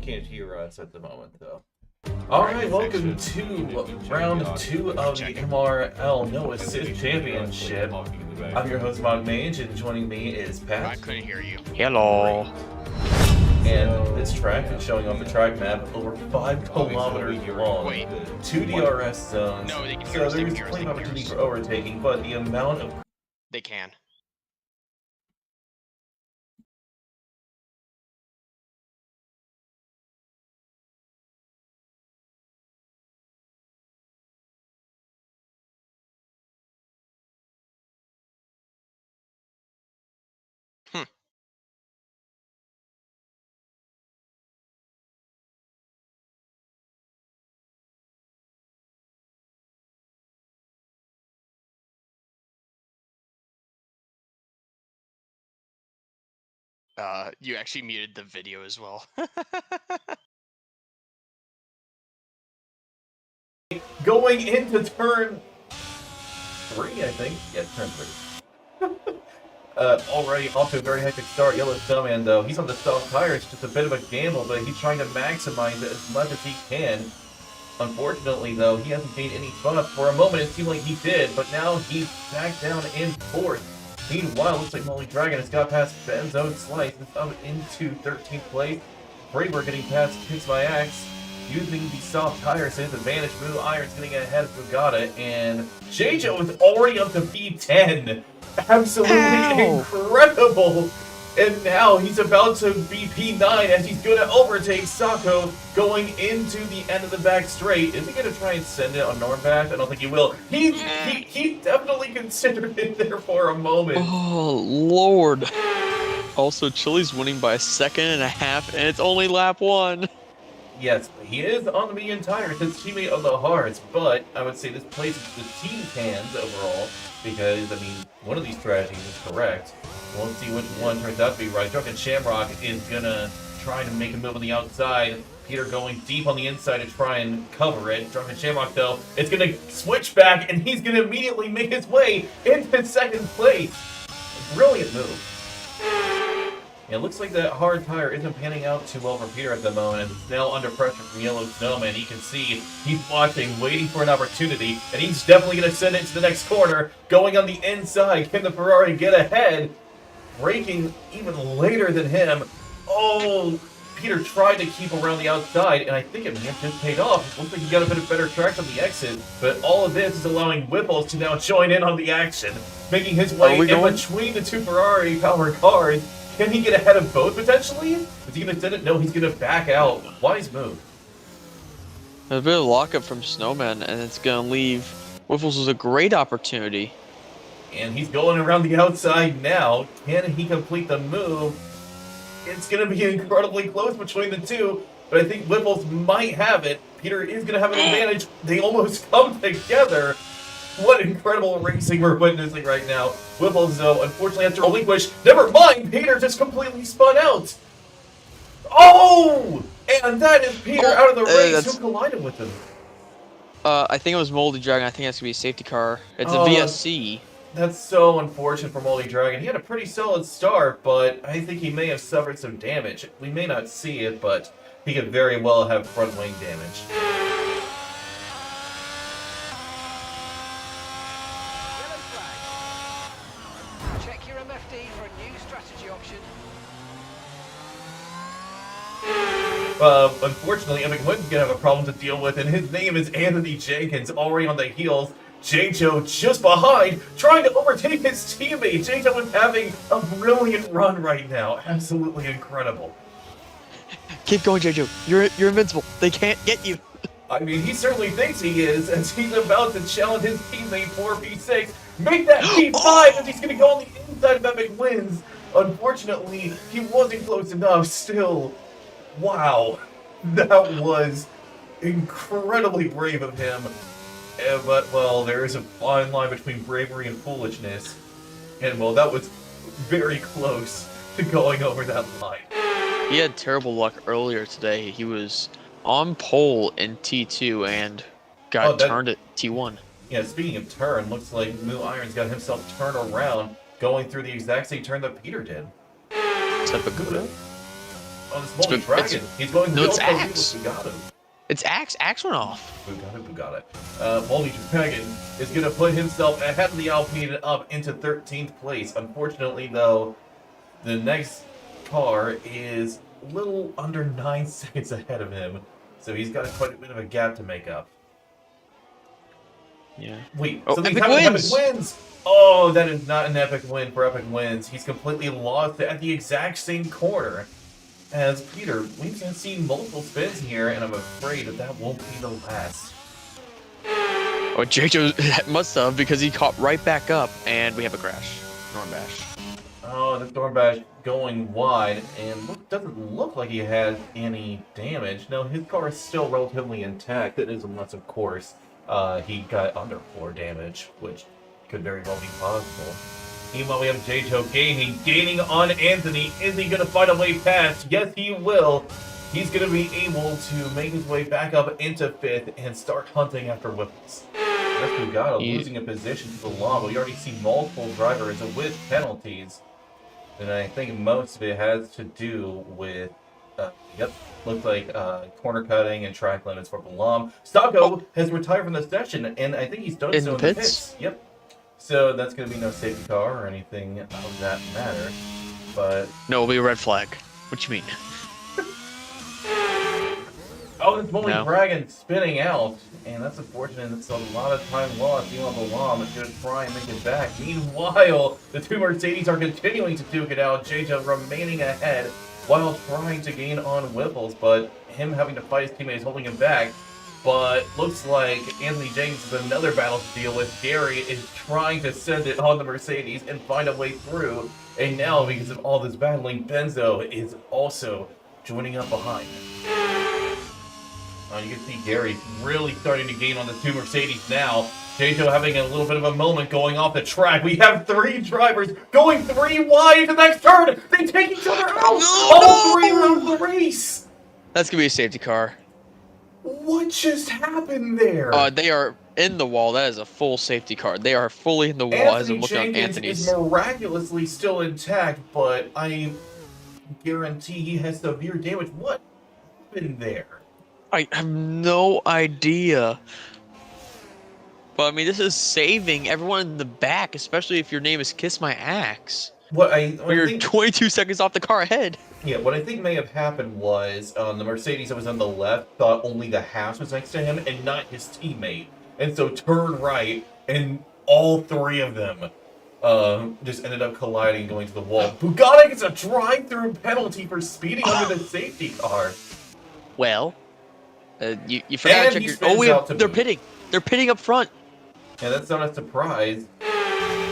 can't hear us at the moment, though. Alright, welcome to round 2 of the MRL No Assist Championship. I'm your host, Mod Mage, and joining me is Pat. I couldn't hear you. Hello. And this track is showing off the track map over 5 kilometers long. Wait. 2 DRS zones. No, they can So hear us, they there's can hear us, plenty they of can hear opportunity us. for overtaking, but the amount of They can. You actually muted the video as well. going into turn 3, I think. Yeah, turn 3. Already off to a very hectic start. Yellow Snowman, though, he's on the soft tires. Just a bit of a gamble, but he's trying to maximize it as much as he can. Unfortunately, though, he hasn't gained any spots. For a moment, it seemed like he did, but now he's back down in 4th. Meanwhile, looks like Molly Dragon has got past Benzo Slice. It's up into 13th place. Braver getting past Kicks My Axe. Using the soft tires to his advantage. Blue Iron's getting ahead of Bugatti, and JJ is already up to B10. Absolutely incredible! And now he's about to be P9 as he's going to overtake Sako going into the end of the back straight. Is he going to try and send it on Normbach? I don't think he will. He definitely considered it there for a moment. Oh, Lord. Also, Chili's winning by 1.5 seconds, and it's only lap 1. Yes, he is on the medium tires, his teammate on the hards, but I would say this plays into the team's hands overall, because, I mean, one of these strategies is correct. We'll see which one turns out to be right. Drunken Shamrock is gonna try to make a move on the outside. Peter going deep on the inside to try and cover it. Drunken Shamrock, though, is gonna switch back, and he's gonna immediately make his way into 2nd place. A brilliant move. It looks like that hard tire isn't panning out too well for Peter at the moment, and he's now under pressure from Yellow Snowman. You can see he's watching, waiting for an opportunity, and he's definitely going to send it to the next corner. Going on the inside, can the Ferrari get ahead? Braking even later than him. Oh, Peter tried to keep around the outside, and I think it may have just paid off. It looks like he got a bit of better traction on the exit, but all of this is allowing Whipples to now join in on the action, making his way in between the 2 Ferrari-powered cars. Can he get ahead of both, potentially? Is he going to send it? No, he's going to back out. Wise move. A bit of lockup from Snowman, and it's going to leave Wiffles with a great opportunity. And he's going around the outside now. Can he complete the move? It's going to be incredibly close between the 2, but I think Whipples might have it. Peter is going to have an advantage. They almost come together. What incredible racing we're witnessing right now. Whipples, though, unfortunately has to relinquish. Never mind, Peter just completely spun out. Oh! And that is Peter out of the race. Who collided with him? I think it was Moldy Dragon. I think that's going to be a safety car. It's a VSC. That's so unfortunate for Moldy Dragon. He had a pretty solid start, but I think he may have suffered some damage. We may not see it, but he could very well have front wing damage. Unfortunately, Epic Wynn's gonna have a problem to deal with, and his name is Anthony Jenkins, already on the heels. J-Jo just behind, trying to overtake his teammate. J-Jo is having a brilliant run right now. Absolutely incredible. Keep going, J-Jo. You're invincible. They can't get you. I mean, he certainly thinks he is, as he's about to challenge his teammate for P6. Make that P5 as he's gonna go on the inside of Epic Wins. Unfortunately, he wasn't close enough still. Wow, that was incredibly brave of him. But, well, there is a fine line between bravery and foolishness. And, well, that was very close to going over that line. He had terrible luck earlier today. He was on pole in T2 and got turned at T1. Yeah, speaking of turn, looks like Moo Iron's got himself turned around, going through the exact same turn that Peter did. Is that Pagoda? on this Moldy Dragon. He's going no, real it's close Axe. with Bugatti. It's Axe. Axe went off. Bugatti. Moldy Dragon is going to put himself ahead of the Alpine and up into 13th place. Unfortunately, though, the next car is a little under 9 seconds ahead of him, so he's got quite a bit of a gap to make up. Yeah. Wait, oh, something's Epic happened. wins! Epic wins! Oh, that is not an epic win for Epic Wins. He's completely lost at the exact same corner as Peter. We've seen multiple spins here, and I'm afraid that won't be the last. Oh, JJ must have, because he caught right back up, and we have a crash. Storm Bash. Oh, the Storm Bash going wide, and doesn't look like he has any damage. No, his car is still relatively intact. It is, unless, of course, he got underfloor damage, which could very well be possible. Meanwhile, we have JJ gaining on Anthony. Is he going to find a way past? Yes, he will. He's going to be able to make his way back up into 5th and start hunting after whipples. That's Bugatti losing a position to the law, but we already see multiple drivers with penalties. And I think most of it has to do with, looks like corner cutting and track limits for Balam. Stocko has retired from the session, and I think he's done so in the pits. Yep. So that's going to be no safety car or anything of that matter. But no, it'll be a red flag. What you mean? oh, this Moldy Dragon spinning out, and that's unfortunate. It's a lot of time lost. Meanwhile, Balam is going to try and make it back. Meanwhile, the two Mercedes are continuing to duke it out. JJ remaining ahead while trying to gain on Whipples, but him having to fight his teammates holding him back. But looks like Anthony James is another battle to deal with. Gary is trying to send it on the Mercedes and find a way through. And now, because of all this battling, Benzo is also joining up behind. You can see Gary really starting to gain on the two Mercedes now. JJ having a little bit of a moment going off the track. We have 3 drivers going 3 wide into the next turn. They take each other out. All 3 around the race. That's going to be a safety car. What just happened there? They are in the wall. That is a full safety car. They are fully in the wall as I'm looking at Anthony's. Is miraculously still intact, but I guarantee he has severe damage. What happened there? I have no idea. But I mean, this is saving everyone in the back, especially if your name is Kiss My Axe. You're 22 seconds off the car ahead. Yeah, what I think may have happened was the Mercedes that was on the left thought only the Haas was next to him and not his teammate. And so turned right, and all 3 of them just ended up colliding and going to the wall. Bugatti gets a drive-through penalty for speeding under the safety car. Well, you forgot to check your... Oh, they're pitting. They're pitting up front. Yeah, that's not a surprise.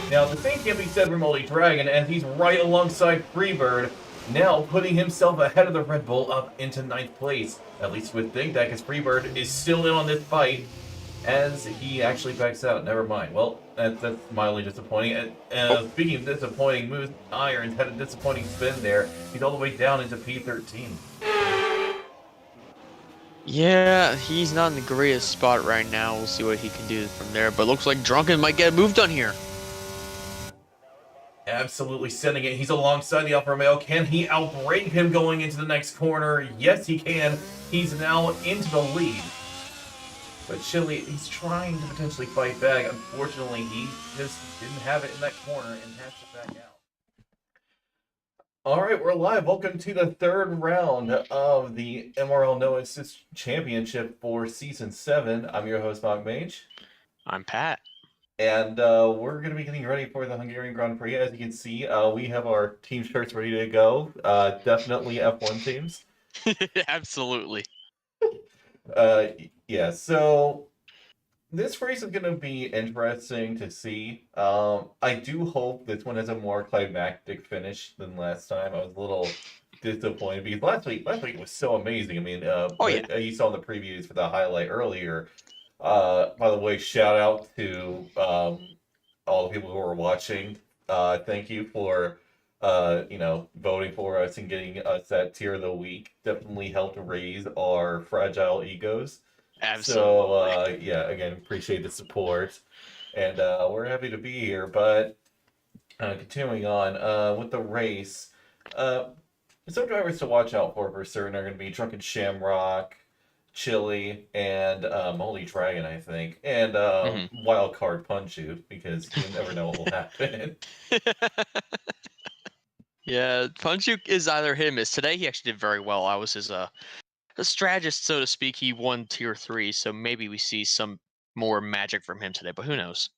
Now, the same can't be said for Moldy Dragon, and he's right alongside Freebird, now putting himself ahead of the Red Bull up into 9th place. At least would think that, because Freebird is still in on this fight, as he actually backs out. Never mind. Well, that's mildly disappointing. Speaking of disappointing moves, Irons had a disappointing spin there. He's all the way down into P13. Yeah, he's not in the greatest spot right now. We'll see what he can do from there. But looks like Drunken might get a move done here. Absolutely sending it. He's alongside the Alfa Romeo. Can he outbrake him going into the next corner? Yes, he can. He's now into the lead. But Chile, he's trying to potentially fight back. Unfortunately, he just didn't have it in that corner and has to back out. All right, we're live. Welcome to the 3rd round of the MRL No Assist Championship for Season 7. I'm your host, Mog Mage. I'm Pat. And we're going to be getting ready for the Hungarian Grand Prix. As you can see, we have our team shirts ready to go. Definitely F1 teams. Absolutely. Yeah, so this race is going to be interesting to see. I do hope this one has a more climactic finish than last time. I was a little disappointed because last week it was so amazing. I mean, you saw the previews for the highlight earlier. By the way, shout out to all the people who are watching. Thank you for voting for us and getting us that tier of the week. Definitely helped raise our fragile egos. Absolutely. So again, appreciate the support, and we're happy to be here. But continuing on with the race, Some drivers to watch out for certain are going to be Drunken Shamrock, Chili, and Holy Dragon, I think, and Wild Card Punchu, because you never know what will happen. Yeah, Punchu is either hit or miss. Today he actually did very well. I was his a strategist, so to speak. He won tier 3, so maybe we see some more magic from him today, but who knows?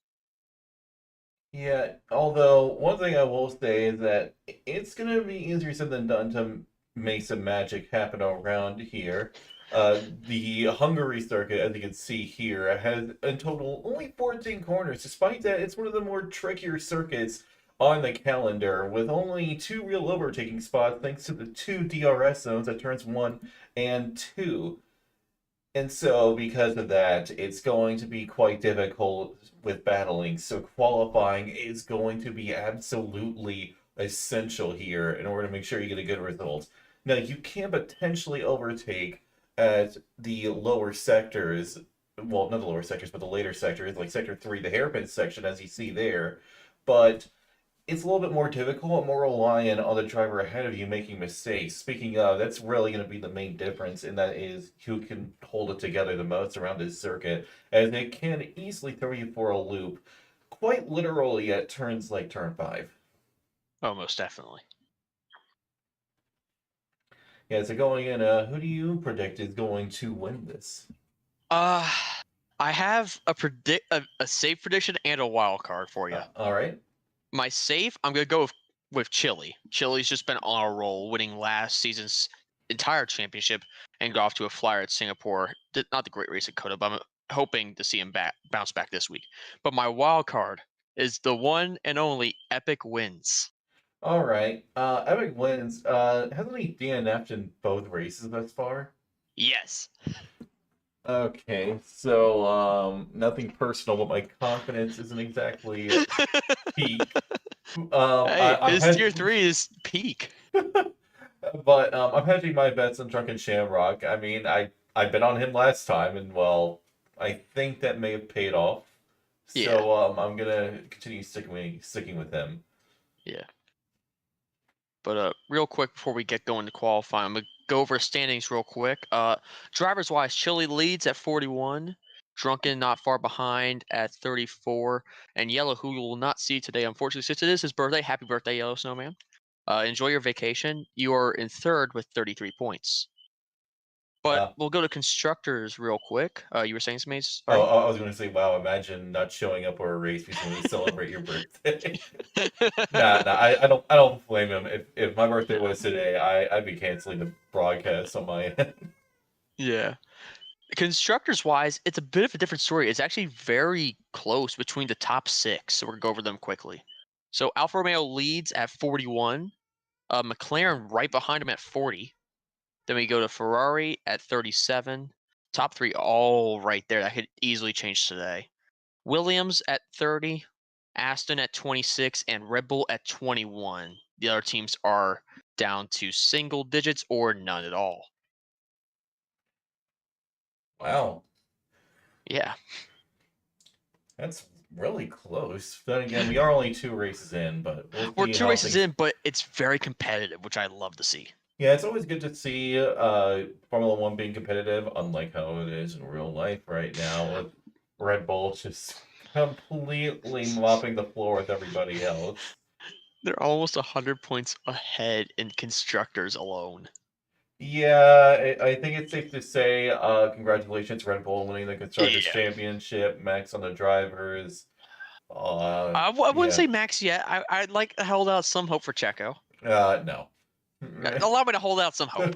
Yeah, although one thing I will say is that it's going to be easier said than done to make some magic happen around here. The Hungary circuit, as you can see here, has in total only 14 corners. Despite that, it's one of the more trickier circuits on the calendar, with only 2 real overtaking spots thanks to the 2 DRS zones at turns 1 and 2. And so, because of that, it's going to be quite difficult with battling. So, qualifying is going to be absolutely essential here in order to make sure you get a good result. Now, you can potentially overtake at the lower sectors. Well, not the lower sectors, but the later sectors, like Sector 3, the hairpin section, as you see there. But it's a little bit more difficult, more reliant on the driver ahead of you making mistakes. Speaking of, that's really going to be the main difference, and that is who can hold it together the most around this circuit, as it can easily throw you for a loop, quite literally at turns like turn 5. Oh, most definitely. Yeah, so going in, who do you predict is going to win this? I have a safe prediction and a wild card for you. All right. My safe, I'm gonna go with Chile. Chile's just been on a roll, winning last season's entire championship and go off to a flyer at Singapore. Not the great race at Coda, but I'm hoping to see him bounce back this week. But my wild card is the one and only Epic Wins. All right. Epic wins. Hasn't he DNF'd in both races thus far? Yes. Okay, so nothing personal, but my confidence isn't exactly peak. Hey, I'm his tier 3 is peak. but I'm hedging my bets on Drunken Shamrock. I mean, I bet on him last time, and well, I think that may have paid off. So Yeah. I'm gonna continue sticking with him. Yeah. But real quick before we get going to qualify, I'm gonna go over standings real quick. Drivers wise, Chile leads at 41, Drunken not far behind at 34, and Yellow, who you will not see today, unfortunately, since it is his birthday. Happy birthday, Yellow Snowman! Enjoy your vacation. You are in third with 33 points. But Uh, we'll go to constructors real quick. You were saying something? oh, Sorry. I was gonna say, wow, imagine not showing up for a race because you want to celebrate your birthday. Nah, I don't blame him. If my birthday was today, I'd be canceling the broadcast on my end. Yeah. Constructors wise, it's a bit of a different story. It's actually very close between the top 6, so we're gonna go over them quickly. So Alfa Romeo leads at 41, McLaren right behind him at 40. Then we go to Ferrari at 37. Top 3 all right there. That could easily change today. Williams at 30, Aston at 26, and Red Bull at 21. The other teams are down to single digits or none at all. Wow. Yeah. That's really close. Then again, we are only 2 races in, but We're 2 races in, but it's very competitive, which I love to see. Yeah, it's always good to see Formula One being competitive, unlike how it is in real life right now, with Red Bull just completely mopping the floor with everybody else. They're almost 100 points ahead in constructors alone. Yeah, I think it's safe to say congratulations, Red Bull, winning the Constructors' Championship. Max on the drivers. I wouldn't say Max yet. I'd like to hold out some hope for Checo. No. Allow me to hold out some hope.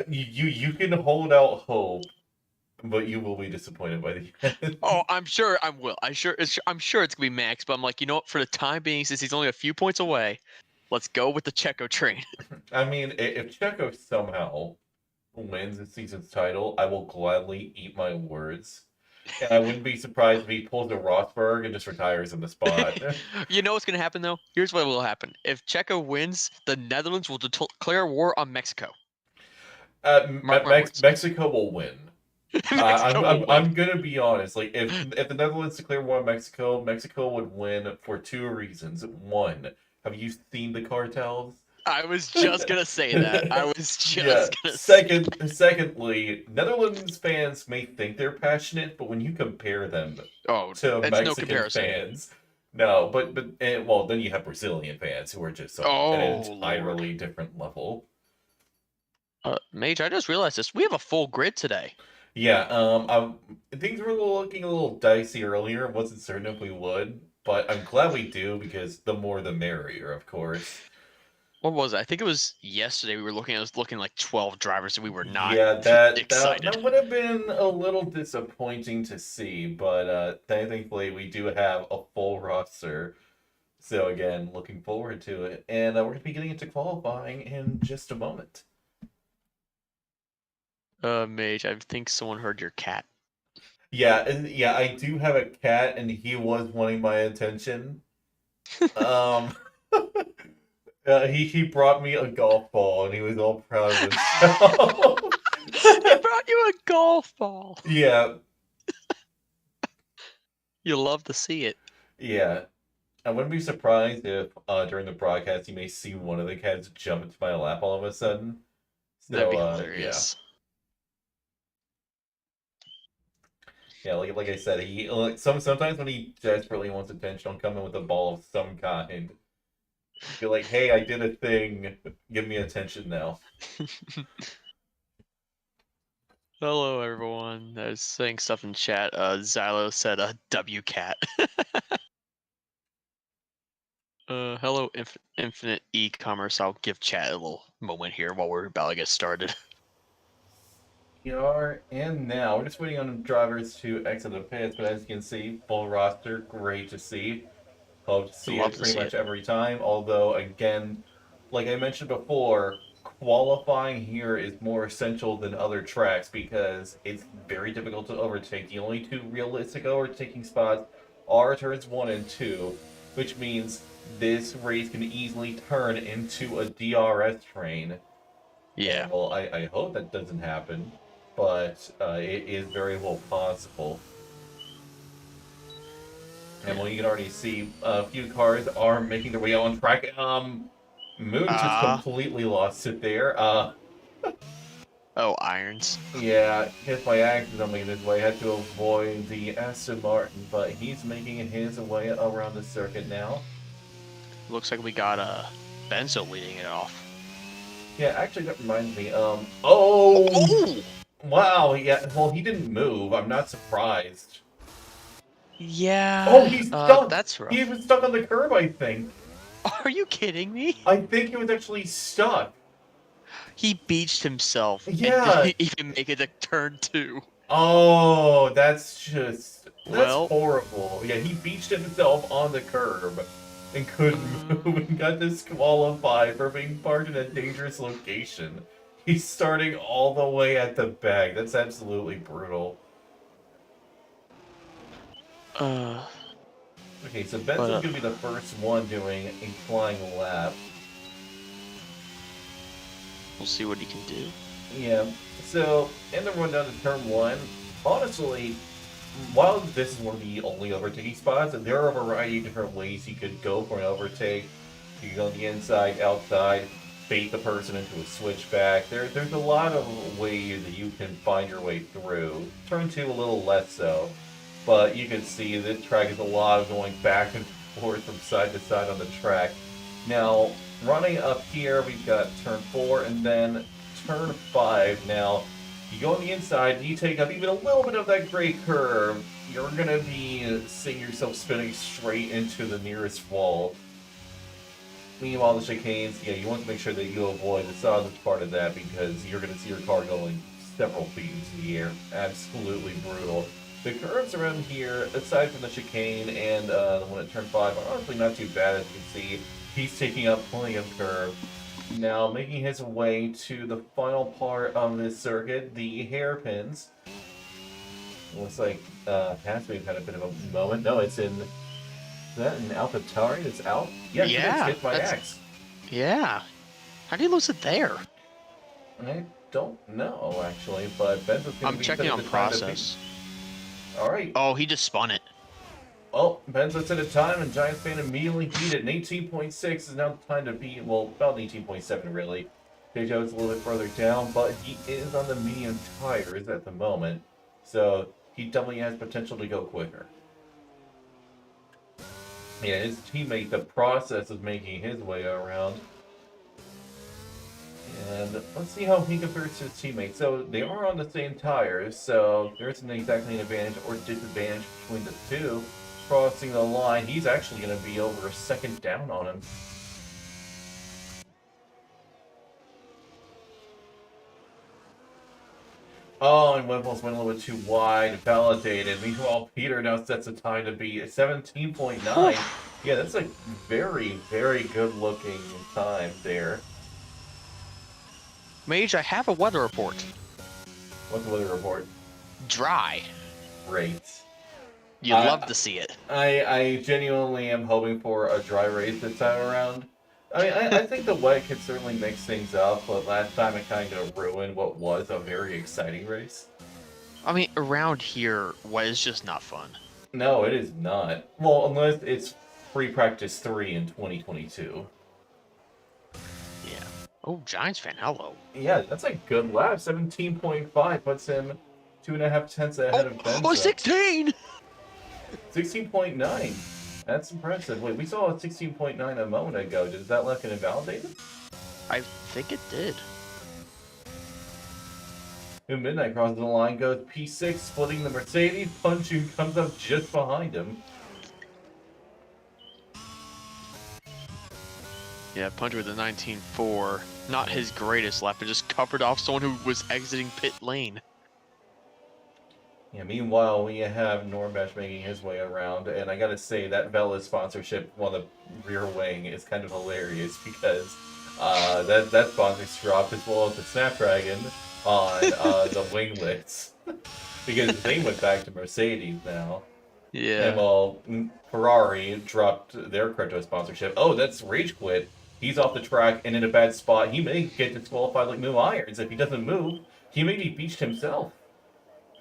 You can hold out hope, but you will be disappointed by the end. Oh, I'm sure I will. I'm sure it's gonna be Max, but I'm like, you know what? For the time being, since he's only a few points away, let's go with the Checo train. I mean, if Checo somehow wins the season's title, I will gladly eat my words. And I wouldn't be surprised if he pulls a Rosberg and just retires in the spot. You know what's gonna happen though? Here's what will happen. If Checo wins, the Netherlands will declare war on Mexico. Mexico will win. I'm gonna be honest. Like if the Netherlands declare war on Mexico, Mexico would win for 2 reasons. One, have you seen the cartels? I was just gonna say that. I was just gonna say that. Secondly, Netherlands fans may think they're passionate, but when you compare them Oh, to it's no Mexican comparison. fans, no. Well, then you have Brazilian fans who are just on an Oh, entirely Lord. different level. Mage, I just realized this. We have a full grid today. Yeah, things were looking a little dicey earlier. Wasn't certain if we would, but I'm glad we do because the more the merrier, of course. What was it? I think it was yesterday. We were looking. I was looking like 12 drivers, and we were not Yeah, that excited. would have been a little disappointing to see, but thankfully we do have a full roster. So again, looking forward to it, and we're gonna be getting into qualifying in just a moment. Mage, I think someone heard your cat. Yeah, I do have a cat, and he was wanting my attention. Um, he brought me a golf ball, and he was all proud of himself. He brought you a golf ball. Yeah, You love to see it. yeah. I wouldn't be surprised if during the broadcast you may see one of the cats jump into my lap all of a sudden. That'd be So hilarious. yeah, like I said, he sometimes when he desperately wants attention, he'll come in with a ball of some kind. Be like, hey, I did a thing. Give me attention now. Hello, everyone. I was saying stuff in chat. Xylo said a W cat. Hello, Infinite E-commerce. I'll give chat a little moment here while we're about to get started. We are, and now we're just waiting on drivers to exit the pits, but as you can see, full roster, great to see. Hope to see Love it to pretty see much it. every time. Although, again, like I mentioned before, qualifying here is more essential than other tracks because it's very difficult to overtake. The only two realistic overtaking spots are turns 1 and 2, which means this race can easily turn into a DRS train. Yeah. And, well, I hope that doesn't happen, but it is very well possible. And well, you can already see a few cars are making their way out on track. Moon just completely lost it there. Oh, irons. Yeah, hit by accident making his way. Had to avoid the Aston Martin, but he's making his way around the circuit now. Looks like we got Benzo leading it off. Yeah, actually, that reminds me. Oh! Wow. Yeah. Well, he didn't move. I'm not surprised. Yeah. Oh, he's stuck. That's He rough. was stuck on the curb, I think. Are you kidding me? I think he was actually stuck. He beached himself and Yeah. didn't even make it to turn 2. Oh, that's Well, horrible. Yeah, he beached himself on the curb and couldn't move and got disqualified for being parked in a dangerous location. He's starting all the way at the back. That's absolutely brutal. Okay, so Benson's gonna be the first one doing a flying lap. We'll see what he can do. Yeah, so in the rundown to turn 1, honestly, while this is one of the only overtaking spots, there are a variety of different ways you could go for an overtake. You can go on the inside, outside, bait the person into a switchback. There's a lot of ways that you can find your way through. Turn 2 a little less so, but you can see this track is a lot of going back and forth from side to side on the track. Now, running up here, we've got turn 4 and then turn 5. Now, you go on the inside and you take up even a little bit of that great curve, you're gonna be seeing yourself spinning straight into the nearest wall. Meanwhile, the chicanes, yeah, you want to make sure that you avoid the solid part of that because you're gonna see your car going several feet into the air. Absolutely brutal. The curves around here, aside from the chicane and the one at turn 5, are honestly not too bad. As you can see, he's taking up plenty of curve. Now, making his way to the final part of this circuit, the hairpins. Looks like Hasbro had a bit of a moment. No, it's in. Is that an AlphaTauri that's out? Yeah, it's hit by Axe. Yeah. How do you lose it there? I don't know, actually, but Ben's going to be checking on process. Alright. Oh, he just spun it. Well, Benzo's at a time, and Giants fan immediately beat it. And 18.6 is now the time to beat, well, about 18.7 really. J-Joe's a little bit further down, but he is on the medium tires at the moment. So he definitely has potential to go quicker. Yeah, his teammate, the process of making his way around. And let's see how he compares to his teammates. So they are on the same tires, so there isn't exactly an advantage or disadvantage between the two. Crossing the line, he's actually going to be over a second down on him. Oh, and Wimples went a little bit too wide, validated. Meanwhile, Peter now sets a time to be 17.9. Yeah, that's a very, very good looking time there. Mage, I have a weather report. What's the weather report? Dry. Great. You'd love to see it. I genuinely am hoping for a dry race this time around. I mean, I think the wet could certainly mix things up, but last time it kind of ruined what was a very exciting race. I mean, around here, wet is just not fun. No, it is not. Well, unless it's free practice 3 in 2022. Yeah. Oh, Giants fan, hello. Yeah, that's a good lap. 17.5 puts him 2.5 tenths ahead of Benza. Oh, 16! 16.9. That's impressive. Wait, we saw a 16.9 a moment ago. Does that left get invalidated? I think it did. When Midnight crosses the line, goes P6, splitting the Mercedes. Punchu comes up just behind him. Yeah, Punch with the 19.4. Not his greatest lap, but just covered off someone who was exiting pit lane. Yeah, meanwhile, we have Normash making his way around, and I gotta say, that Vela sponsorship on the rear wing is kind of hilarious, because that sponsor's dropped, as well as the Snapdragon on the winglets, because they went back to Mercedes now. Yeah. And well, Ferrari dropped their crypto sponsorship. Oh, that's Rage Quit. He's off the track and in a bad spot. He may get disqualified like Moo Irons. If he doesn't move, he may be beached himself.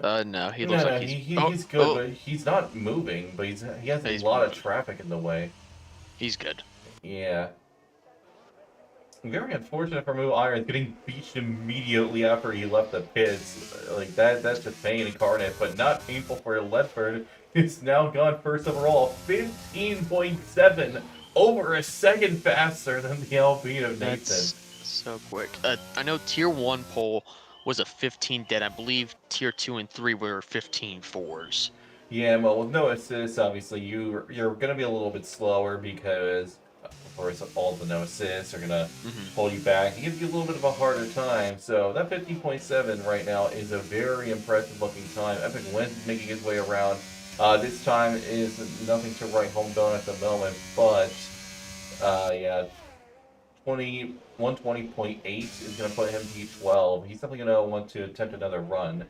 No, he looks like he's good, but he's not moving. But he has a lot of traffic in the way. He's good. Yeah. Very unfortunate for Moo Irons getting beached immediately after he left the pits. Like that's just pain incarnate, but not painful for Ledford. It's now gone first overall, 15.7, over a second faster than the Alpine of Nathan. That's so quick. I know Tier 1 pole was a 15 dead. I believe Tier 2 and 3 were 15 fours. Yeah, well, with no assists, obviously, you're going to be a little bit slower because, of course, all the no assists are going to hold you back. It gives you a little bit of a harder time. So that 15.7 right now is a very impressive looking time. Epic Wins making his way around. This time is nothing to write home down at the moment, but yeah, 120.8 is going to put him P12. He's definitely going to want to attempt another run.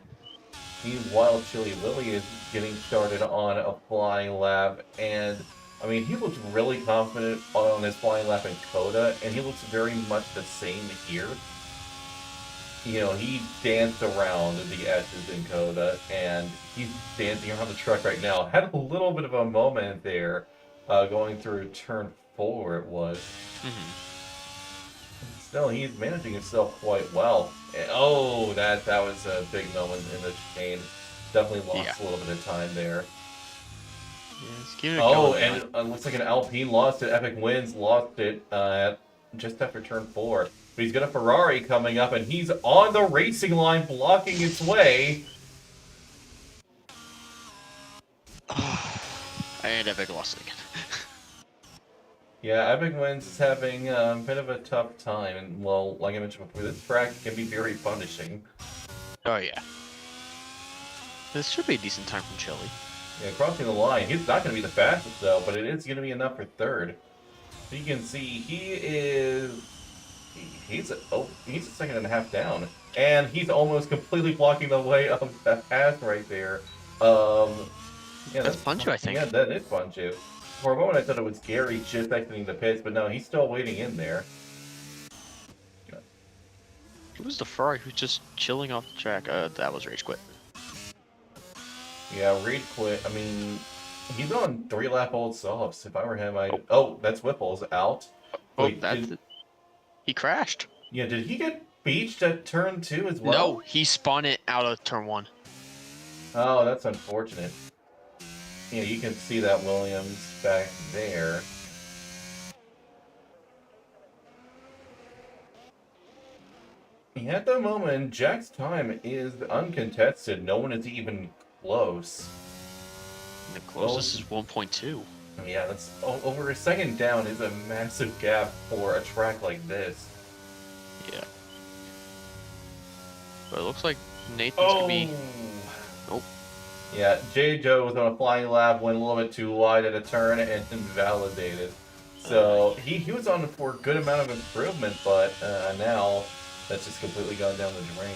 Meanwhile, Chili Lily is getting started on a flying lap, and I mean, he looks really confident on his flying lap in Coda, and he looks very much the same here. You know, he danced around the S's in Coda, and he's dancing around the truck right now. Had a little bit of a moment there, going through turn 4 it was. Still, he's managing himself quite well. And, oh, that was a big moment in the chicane. Definitely lost a little bit of time there. Oh, and it looks like an Alpine lost it. Epic Wins lost it just after turn 4. But he's got a Ferrari coming up, and he's on the racing line, blocking its way. And Epic lost it again. Yeah, Epic Wins is having a bit of a tough time, and well, like I mentioned before, this track can be very punishing. Oh yeah. This should be a decent time from Chili. Yeah, crossing the line. He's not going to be the fastest, though, but it is going to be enough for third. So you can see he's a second and a half down. And he's almost completely blocking the way of that path right there. Yeah, that's Punchu, I think. Yeah, that is Punchu. For a moment, I thought it was Gary just exiting the pits, but no, he's still waiting in there. Who's the Ferrari who's just chilling off the track? That was Rage Quit. Yeah, Rage Quit. I mean, He's on 3-lap old softs. If I were him, I'd... Oh, that's Whipple's out. Oh, Wait, he crashed. Yeah, did he get beached at turn 2 as well? No, he spun it out of turn 1. Oh, that's unfortunate. Yeah, you can see that Williams back there. At the moment, Jack's time is uncontested. No one is even close. The closest is 1.2. Yeah, that's over a second down is a massive gap for a track like this. Yeah. But it looks like Nathan's gonna be... Nope. Yeah, J. Joe was on a flying lap, went a little bit too wide at a turn, and invalidated. So he was on for a good amount of improvement, but now that's just completely gone down the drain.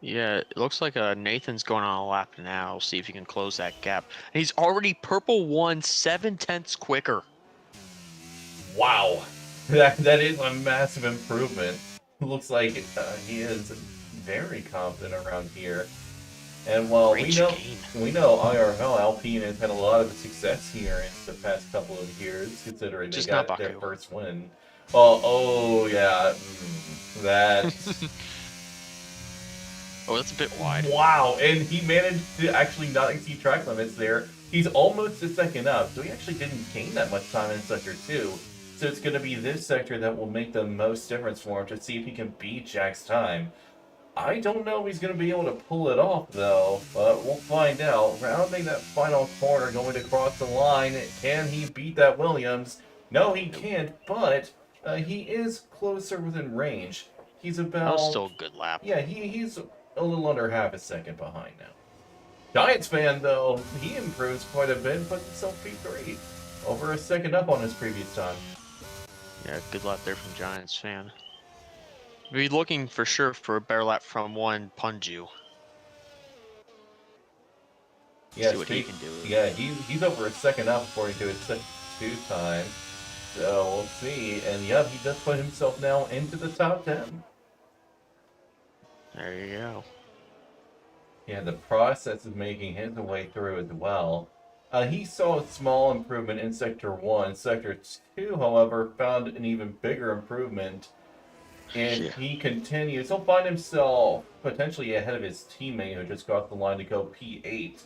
Yeah, it looks like Nathan's going on a lap now. We'll see if he can close that gap. And he's already purple 1 7/10 quicker. Wow, that is a massive improvement. Looks like he is very confident around here. And while we know IRL Alpine has had a lot of success here in the past couple of years, considering they got their first win. Oh yeah, that. Oh, that's a bit wide. Wow, and he managed to actually not exceed track limits there. He's almost a second up, so he actually didn't gain that much time in Sector 2. So it's going to be this sector that will make the most difference for him to see if he can beat Jack's time. I don't know if he's going to be able to pull it off, though, but we'll find out. Rounding that final corner, going to cross the line. Can he beat that Williams? No, he can't, but he is closer within range. He's about... That's still a good lap. Yeah, he's a little under half a second behind now. Giants fan, though, he improves quite a bit, puts himself P3. Over a second up on his previous time. Yeah, good lap there from Giants fan. Be looking for sure for a better lap from one Punju. Yeah, see what he can do. Yeah, he's over a second up according to his Sector 2 time. So we'll see. And yeah, he does put himself now into the top 10. There you go. Yeah, the process of making his way through as well. He saw a small improvement in Sector 1. Sector 2, however, found an even bigger improvement. And he continues. He'll find himself potentially ahead of his teammate who just got the line to go P8.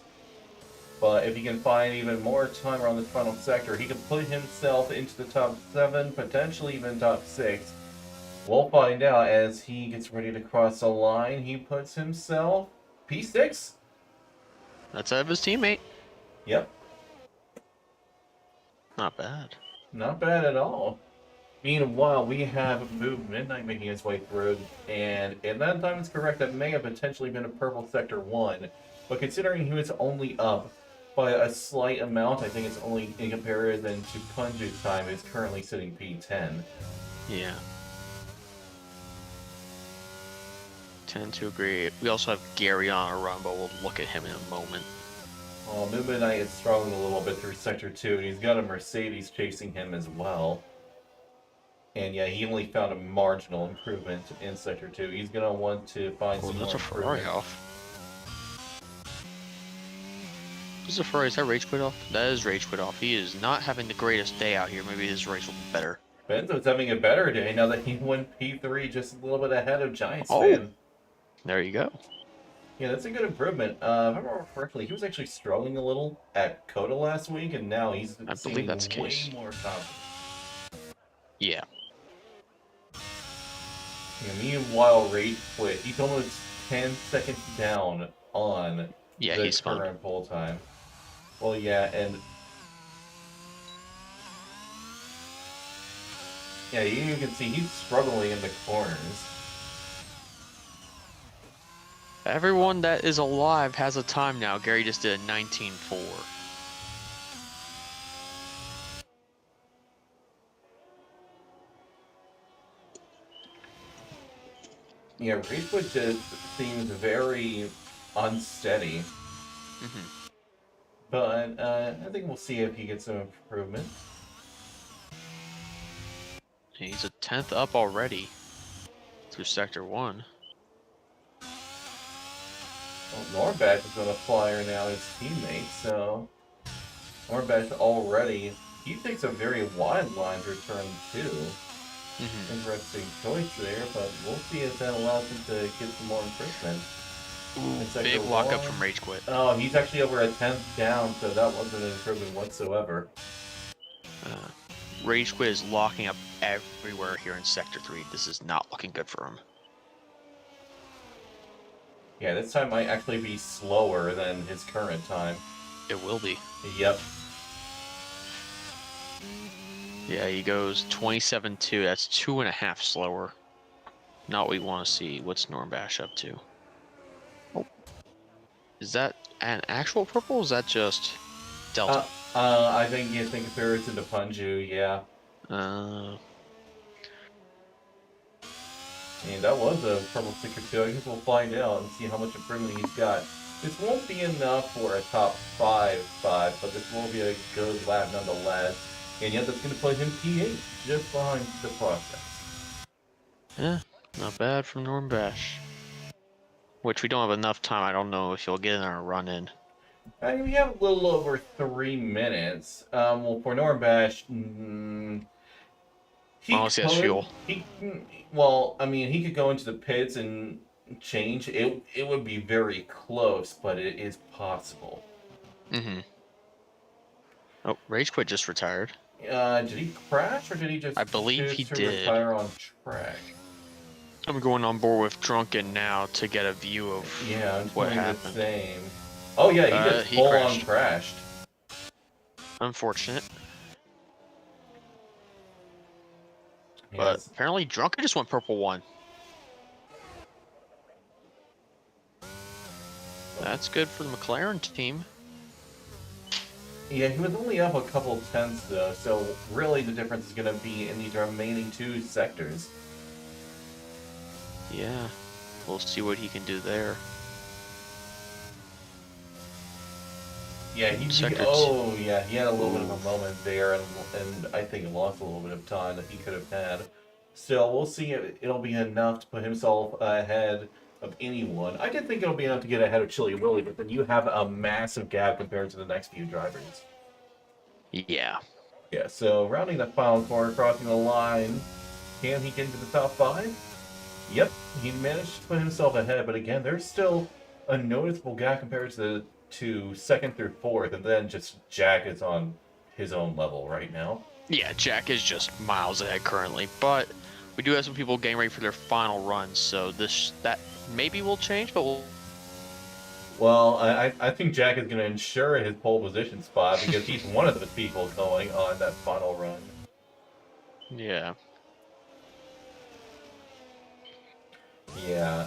But if he can find even more time around this final sector, he can put himself into the top 7, potentially even top 6. We'll find out as he gets ready to cross the line. He puts himself P6. That's out of his teammate. Yep. Not bad. Not bad at all. Meanwhile, we have Move Midnight making its way through, and in that time it's correct, that may have potentially been a purple Sector 1, but considering he was only up by a slight amount, I think it's only in comparison to Punju's time, is currently sitting P10. Yeah. Tend to agree. We also have Gary on a run, but we'll look at him in a moment. Well, Move Midnight is struggling a little bit through Sector 2, and he's got a Mercedes chasing him as well. And yeah, he only found a marginal improvement in Sector 2. He's going to want to find some more improvement. Is a Ferrari? Is that Rage Quit off? That is Rage Quit off. He is not having the greatest day out here. Maybe his race will be better. Benzo's having a better day now that he went P3 just a little bit ahead of Giants fan. There you go. Yeah, that's a good improvement. If I remember correctly, he was actually struggling a little at Coda last week, and now he's way more confident. Yeah. Meanwhile, Rage Quit. He's almost 10 seconds down on the current pole time. Well, yeah, and... Yeah, you can see he's struggling in the corners. Everyone that is alive has a time now. Gary just did a 19.4. Yeah, Ragewood just seems very unsteady. But I think we'll see if he gets some improvement. He's a 10th up already through Sector 1. Well, Norbat is on a flyer now, his teammate, so... Norbash already, he takes a very wide line to turn 2. Interesting choice there, but we'll see if that allows him to get some more improvement. Ooh, big walk up from Rage Quit. Oh, he's actually over a 10th down, so that wasn't an improvement whatsoever. Rage Quit is locking up everywhere here in Sector 3. This is not looking good for him. Yeah, this time might actually be slower than his current time. It will be. Yep. Yeah, he goes 27.2. That's 2.5 slower. Not what we want to see. What's Norbash up to? Oh. Is that an actual purple or is that just Delta? I think you think if there is into Punju, yeah. And that was a purple sticker too. I guess we'll find out and see how much improvement he's got. This won't be enough for a top 5, but this will be a good lap nonetheless. And yet that's going to put him P8, just behind the process. Yeah, not bad from Norbash. Which we don't have enough time. I don't know if he'll get in our run-in. I mean, we have a little over 3 minutes. Well, for Norbash, Honestly, that's fuel. Well, I mean, he could go into the pits and change. It would be very close, but it is possible. Oh, Rage Quit just retired. Did he crash or did he just? I believe he did. Retire on track. I'm going on board with Drunken now to get a view of what happened. The same. Oh yeah, he just full on crashed. Unfortunate. But apparently Drunken just went purple 1. That's good for the McLaren team. Yeah, he was only up a couple tenths though, so really the difference is going to be in these remaining 2 sectors. Yeah, we'll see what he can do there. Yeah, he had a little bit of a moment there, and I think lost a little bit of time that he could have had. So we'll see if it'll be enough to put himself ahead of anyone. I did think it'll be enough to get ahead of Chili Willy, but then you have a massive gap compared to the next few drivers. Yeah. Yeah, so rounding the final corner, crossing the line, can he get into the top 5? Yep, he managed to put himself ahead, but again, there's still a noticeable gap compared to 2nd through 4th, and then just Jack is on his own level right now. Yeah, Jack is just miles ahead currently, but we do have some people getting ready for their final runs, so that maybe will change, but we'll... Well, I think Jack is going to ensure his pole position spot because he's one of the people going on that final run. Yeah. Yeah,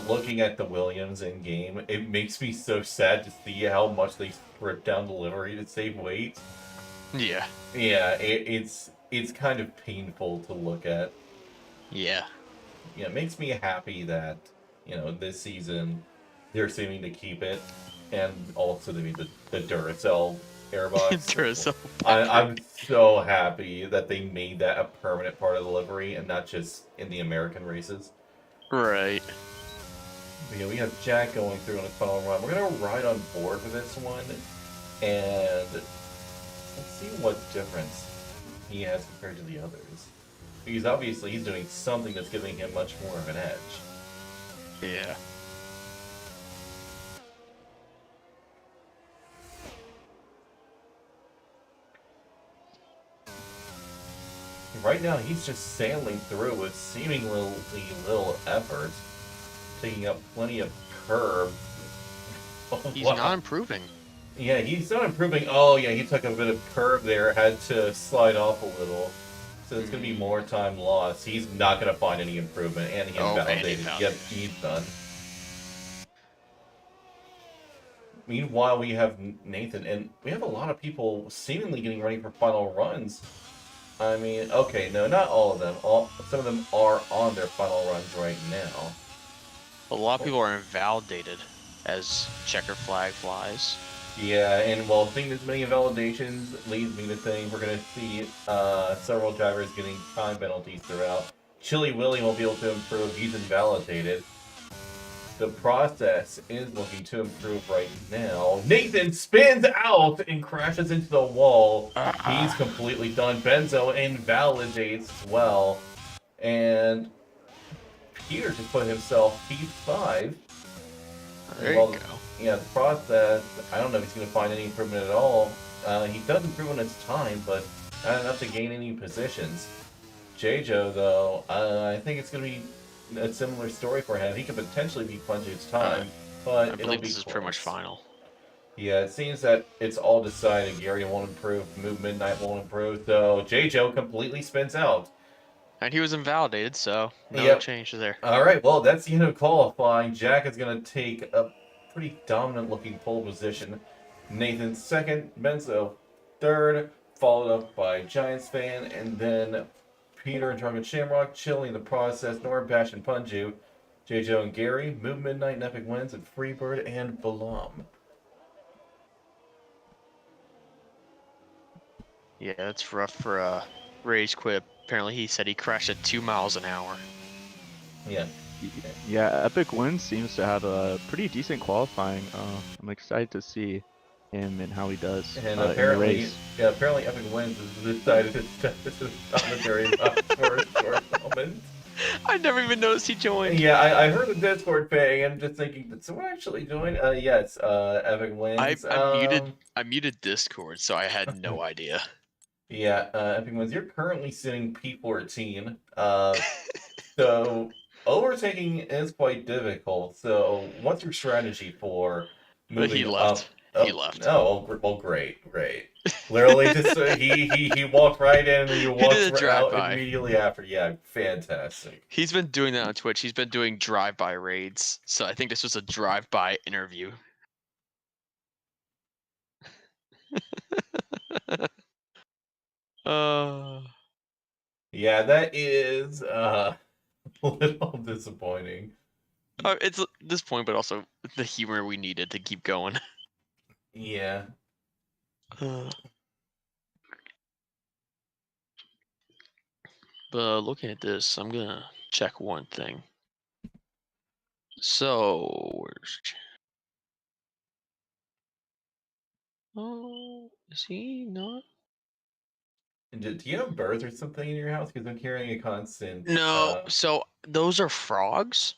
looking at the Williams in game, it makes me so sad to see how much they stripped down the livery to save weight. Yeah. Yeah, it's kind of painful to look at. Yeah. Yeah, it makes me happy that, this season they're seeming to keep it, and also the Duracell airbox. Duracell. I'm so happy that they made that a permanent part of the livery and not just in the American races. Right. But yeah, we have Jack going through on his final run. We're going to ride on board for this one, and let's see what difference he has compared to the others. Because obviously he's doing something that's giving him much more of an edge. Yeah. Right now, he's just sailing through with seemingly little effort, taking up plenty of curb. He's not improving. Yeah, he's not improving. Oh, yeah, he took a bit of curb there, had to slide off a little. So it's going to be more time lost. He's not going to find any improvement, and he invalidated. Yep, he's done. Meanwhile, we have Nathan, and we have a lot of people seemingly getting ready for final runs. I mean, okay, no, not all of them. Some of them are on their final runs right now. A lot of people are invalidated as checker flag flies. Yeah, and while seeing this many invalidations leads me to think we're going to see several drivers getting time penalties throughout. Chili Willy won't be able to improve. He's invalidated. the process is looking to improve right now. Nathan spins out and crashes into the wall. He's completely done. Benzo invalidates as well. And Peter just put himself P5. There you go. Yeah, the process, I don't know if he's going to find any improvement at all. He does improve on his time, but not enough to gain any positions. J-Jo, though, I think it's going to be a similar story for him. He could potentially be Punju's time, but I believe this is pretty much final. Yeah, it seems that it's all decided. Gary won't improve, Move Midnight won't improve, so J-Jo completely spins out. And he was invalidated, so no change there. Alright, well, that's the end of qualifying. Jack is going to take a pretty dominant-looking pole position. Nathan second, Benzo third, followed up by Giants fan, and then Peter and Drunken Shamrock, Chili in the process, Norm, Bash, and Punju, J-Jo and Gary, Move Midnight and Epic Wins, and Freebird and Balam. Yeah, that's rough for Rage Quit. Apparently he said he crashed at 2 miles an hour. Yeah. Yeah, Epic Wins seems to have a pretty decent qualifying. I'm excited to see him and how he does and in the race. Yeah, apparently Epic Wins has decided to step into the commentary for a short moment. I never even noticed he joined. Yeah, I heard the Discord ping and just thinking, did someone actually join? Yes, Epic Wins. I muted Discord, so I had no idea. Yeah, Epic Wins, you're currently sitting P14. So overtaking is quite difficult. So what's your strategy for moving up? He left. Oh, well, great. Literally, just he walked right in and you walked out immediately after. Yeah, fantastic. He's been doing that on Twitch. He's been doing drive-by raids. So I think this was a drive-by interview. Yeah, that is a little disappointing. It's at this point, but also the humor we needed to keep going. Yeah. But looking at this, I'm gonna check one thing. So is he not? Do you have birds or something in your house? Because I'm hearing a constant. No. So those are frogs.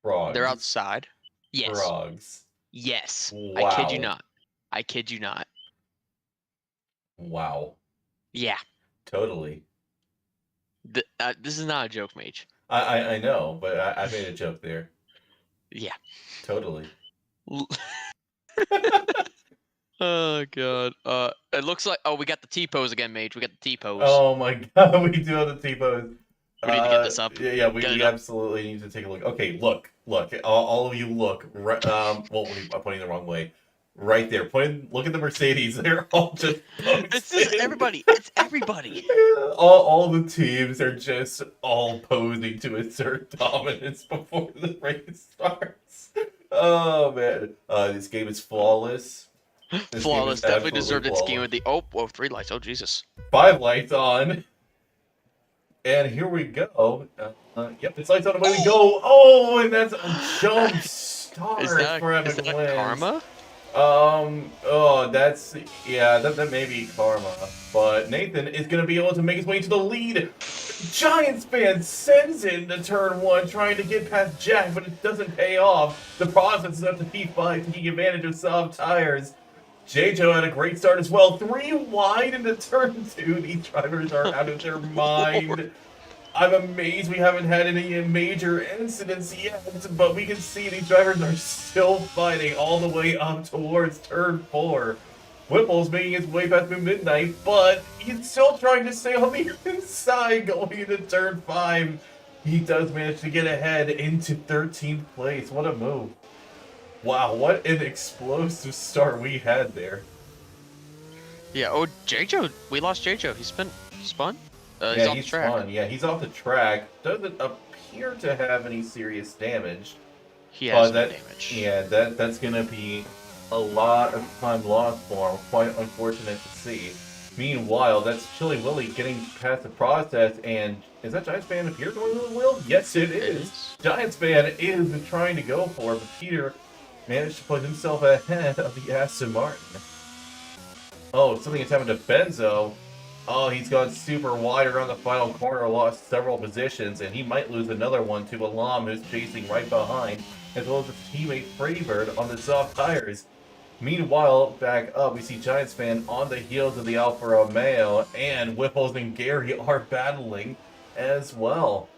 Frogs. They're outside. Yes. Frogs. Yes. Wow. I kid you not. Wow. Yeah. Totally. This is not a joke, Mage. I know, but I made a joke there. Yeah. Totally. Oh god. It looks like we got the T-pose again, Mage. We got the T-pose. Oh my god, we do have the T-pose. We need to get this up. Yeah, we absolutely need to take a look. Okay, look. All of you look. Well, I'm pointing the wrong way. Right there. Look at the Mercedes. They're all just It's everybody. It's everybody. all the teams are just all posing to assert dominance before the race starts. Oh man. This game is flawless. Flawless. Definitely deserved its game with the 3 lights. Oh Jesus. 5 lights on. And here we go. Yep, it's lights on the way we go. Oh, and that's a jump start for Epic Wins. Karma? That may be karma. But Nathan is going to be able to make his way to the lead. Giants fan sends in to turn 1, trying to get past Jack, but it doesn't pay off. The process is up to P5, taking advantage of soft tires. J-Jo had a great start as well. 3 wide into turn 2. These drivers are out of their mind. I'm amazed we haven't had any major incidents yet, but we can see these drivers are still fighting all the way up towards turn 4. Whipple's making his way back to midnight, but he's still trying to stay on the inside going into turn 5. He does manage to get ahead into 13th place. What a move. Wow, what an explosive start we had there. Yeah, J-Jo. We lost J-Jo. He spun? He's off the track. Spun. Yeah, he's off the track. Doesn't appear to have any serious damage. He has no damage. Yeah, that's going to be a lot of time lost for him. Quite unfortunate to see. Meanwhile, that's Chili Willy getting past the process, and is that Giants fan Peter going to the wheel? Yes, it is. Giants fan is trying to go for it, but Peter managed to put himself ahead of the Aston Martin. Oh, something has happened to Benzo. Oh, he's gone super wide around the final corner, lost several positions, and he might lose another one to Alam, who's chasing right behind, as well as his teammate Freebird on the soft tires. Meanwhile, back up, we see Giants fan on the heels of the Alfa Romeo, and Whipples and Gary are battling as well.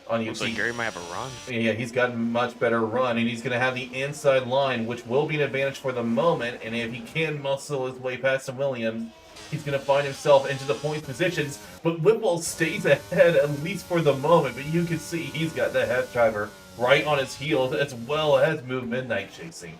Looks like Gary might have a run. Yeah, he's got a much better run, and he's going to have the inside line, which will be an advantage for the moment, and if he can muscle his way past some Williams, he's going to find himself into the point positions, but Whipple stays ahead, at least for the moment, but you can see he's got the half driver right on his heels, as well as Move Midnight chasing.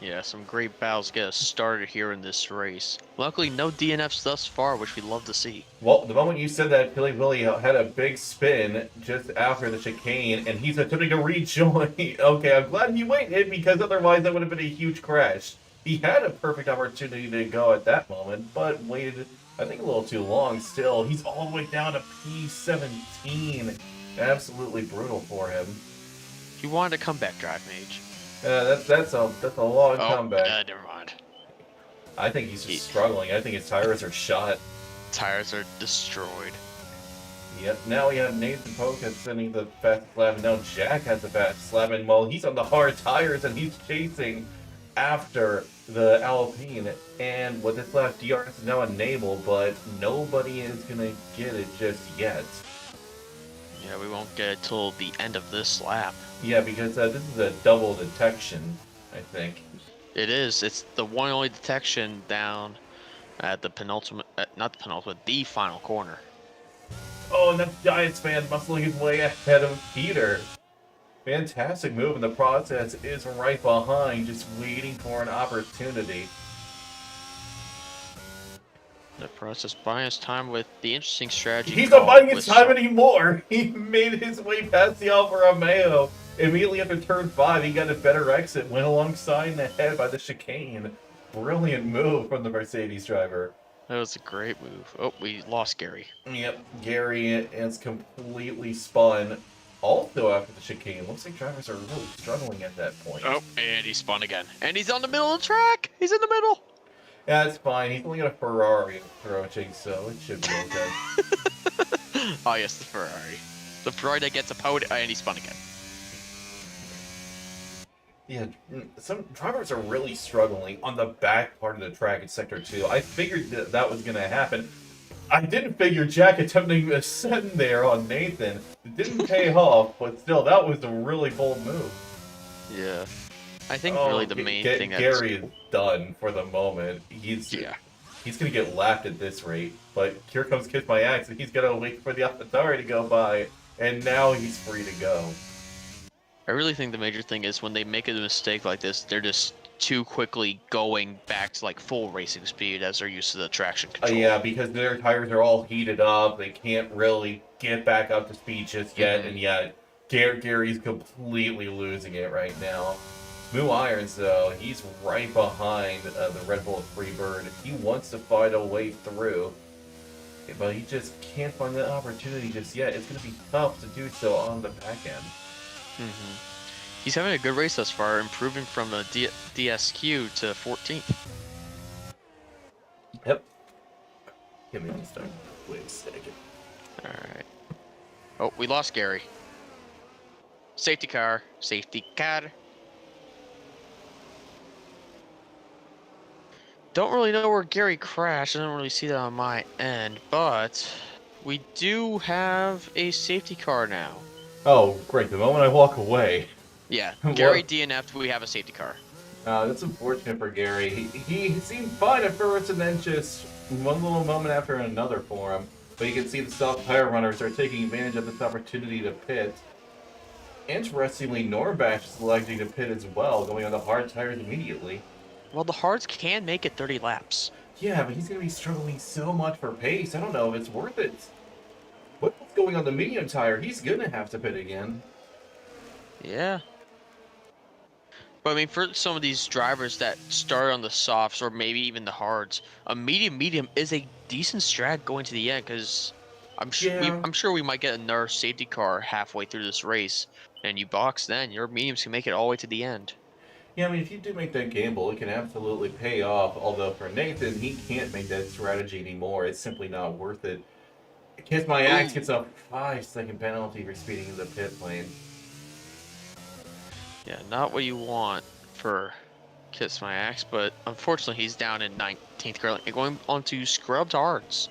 Yeah, some great battles get us started here in this race. Luckily, no DNFs thus far, which we love to see. Well, the moment you said that, Billy Willie had a big spin just after the chicane, and he's attempting to rejoin. Okay, I'm glad he waited, because otherwise that would have been a huge crash. He had a perfect opportunity to go at that moment, but waited, I think, a little too long still. He's all the way down to P17. Absolutely brutal for him. He wanted a comeback drive, Mage. That's a long comeback. Never mind. I think he's just struggling. I think his tires are shot. Tires are destroyed. Yep, now we have Nathan Polka sending the fastest lap, and now Jack has the fastest lap, and while he's on the hard tires and he's chasing after the Alpine, and with this lap, DRS is now enabled, but nobody is going to get it just yet. Yeah, we won't get it till the end of this lap. Yeah, because this is a double detection, I think. It is. It's the one and only detection down at the penultimate, not the penultimate, the final corner. Oh, and that Giants fan muscling his way ahead of Peter. Fantastic move, and the process is right behind, just waiting for an opportunity. The process buying his time with the interesting strategy. He's not buying his time anymore. He made his way past the Alfa Romeo. Immediately after turn 5, he got a better exit, went alongside the head by the chicane. Brilliant move from the Mercedes driver. That was a great move. Oh, we lost Gary. Yep, Gary is completely spun. Also after the chicane, looks like drivers are really struggling at that point. Oh, and he spun again. And he's on the middle of the track. He's in the middle. Yeah, it's fine. He's only got a Ferrari approaching, so it should be okay. Oh, yes, the Ferrari. The Ferrari that gets a podium, and he spun again. Yeah, some drivers are really struggling on the back part of the track in Sector 2. I figured that was going to happen. I didn't figure Jack attempting a send there on Nathan. It didn't pay off, but still, that was a really bold move. Yeah. I think really the main thing Gary is done for the moment. He's going to get lapped at this rate. But here comes Kiss My Axe, and he's going to wait for the AlphaTauri to go by. And now he's free to go. I really think the major thing is when they make a mistake like this, they're just too quickly going back to like full racing speed as they're used to the traction control. Yeah, because their tires are all heated up. They can't really get back up to speed just yet. And yet, Gary's completely losing it right now. Moo Irons, though, he's right behind the Red Bull Freebird. He wants to fight a way through, but he just can't find the opportunity just yet. It's going to be tough to do so on the back end. He's having a good race thus far, improving from a DSQ to 14th. Yep. Give me one second. Wait a second. Alright. Oh, we lost Gary. Safety car. Safety car. Don't really know where Gary crashed. I don't really see that on my end, but we do have a safety car now. Oh, great. The moment I walk away. Yeah, Gary DNF'd, we have a safety car. That's unfortunate for Gary. He seemed fine at first, and then just one little moment after another for him. But you can see the soft tire runners are taking advantage of this opportunity to pit. Interestingly, Norbash is electing to pit as well, going on the hard tires immediately. Well, the hards can make it 30 laps. Yeah, but he's going to be struggling so much for pace. I don't know if it's worth it. What's going on the medium tire? He's going to have to pit again. Yeah. But I mean, for some of these drivers that start on the softs or maybe even the hards, a medium is a decent strat going to the end because I'm sure we might get another safety car halfway through this race, and you box then your mediums can make it all the way to the end. Yeah, I mean, if you do make that gamble, it can absolutely pay off. Although for Nathan, he can't make that strategy anymore. It's simply not worth it. Kiss My Axe Ooh. gets a 5-second penalty for speeding in the pit lane. Yeah, not what you want for Kiss My Axe, but unfortunately he's down in 19th currently, going on to scrubbed hards.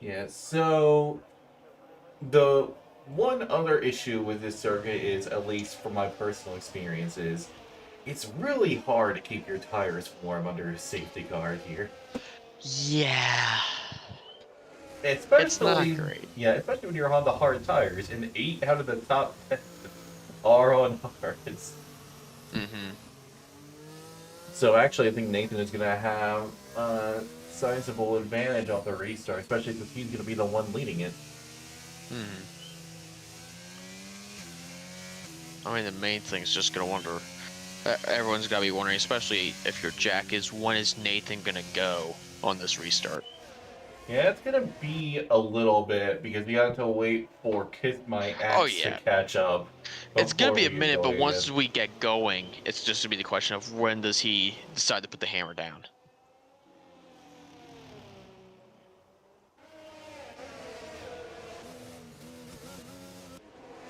Yeah, so the one other issue with this circuit is, at least from my personal experiences, it's really hard to keep your tires warm under a safety car here. Yeah. Especially, It's not great. Yeah, especially when you're on the hard tires, and 8 out of the top 10 are on hards. Mm-hmm. So actually, I think Nathan is going to have a sizable advantage off the restart, especially since he's going to be the one leading it. Mm-hmm. I mean, the main thing is just gonna wonder. Everyone's gotta be wondering, especially if your Jack is, when is Nathan gonna go on this restart? Yeah, it's going to be a little bit, because we got to wait for Kiss My Axe to catch up. It's gonna be a We get minute, but going once again. we get going, it's just gonna be the question of when does he decide to put the hammer down.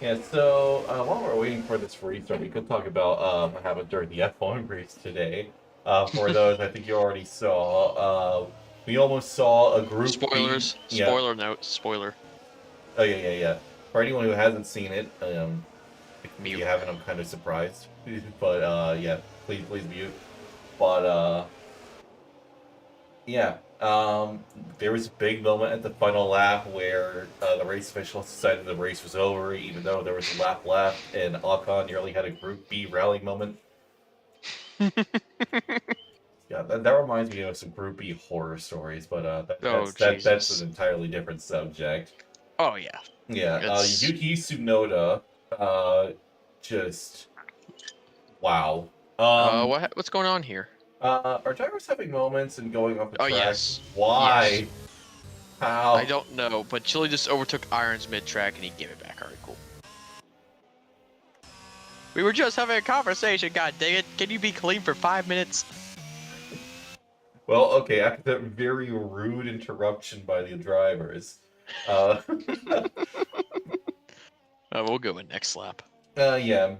Yeah, so while we're waiting for this restart, we could talk about what happened during the F1 race today. For those, I think you already saw, we almost saw a Group Spoilers. B. Yeah. Spoiler note. Spoiler. Oh, yeah. For anyone who hasn't seen it, if Mute. you haven't, I'm kind of surprised. But, yeah, please mute. But, yeah, there was a big moment at the final lap where the race officials decided the race was over, even though there was a lap left, and Ocon nearly had a Group B rally moment. Yeah, that reminds me of some Group B horror stories, but that's an entirely different subject. Oh yeah. Yeah, Yuki Tsunoda, just wow. What's going on here? Are drivers having moments and going off the track? Yes. Why? Yes. How? I don't know, but Chili just overtook Irons mid-track and he gave it back. Alright, cool. We were just having a conversation, god dang it. Can you be clean for 5 minutes? Well, okay, after that very rude interruption by the drivers. We'll go in next lap. Yeah,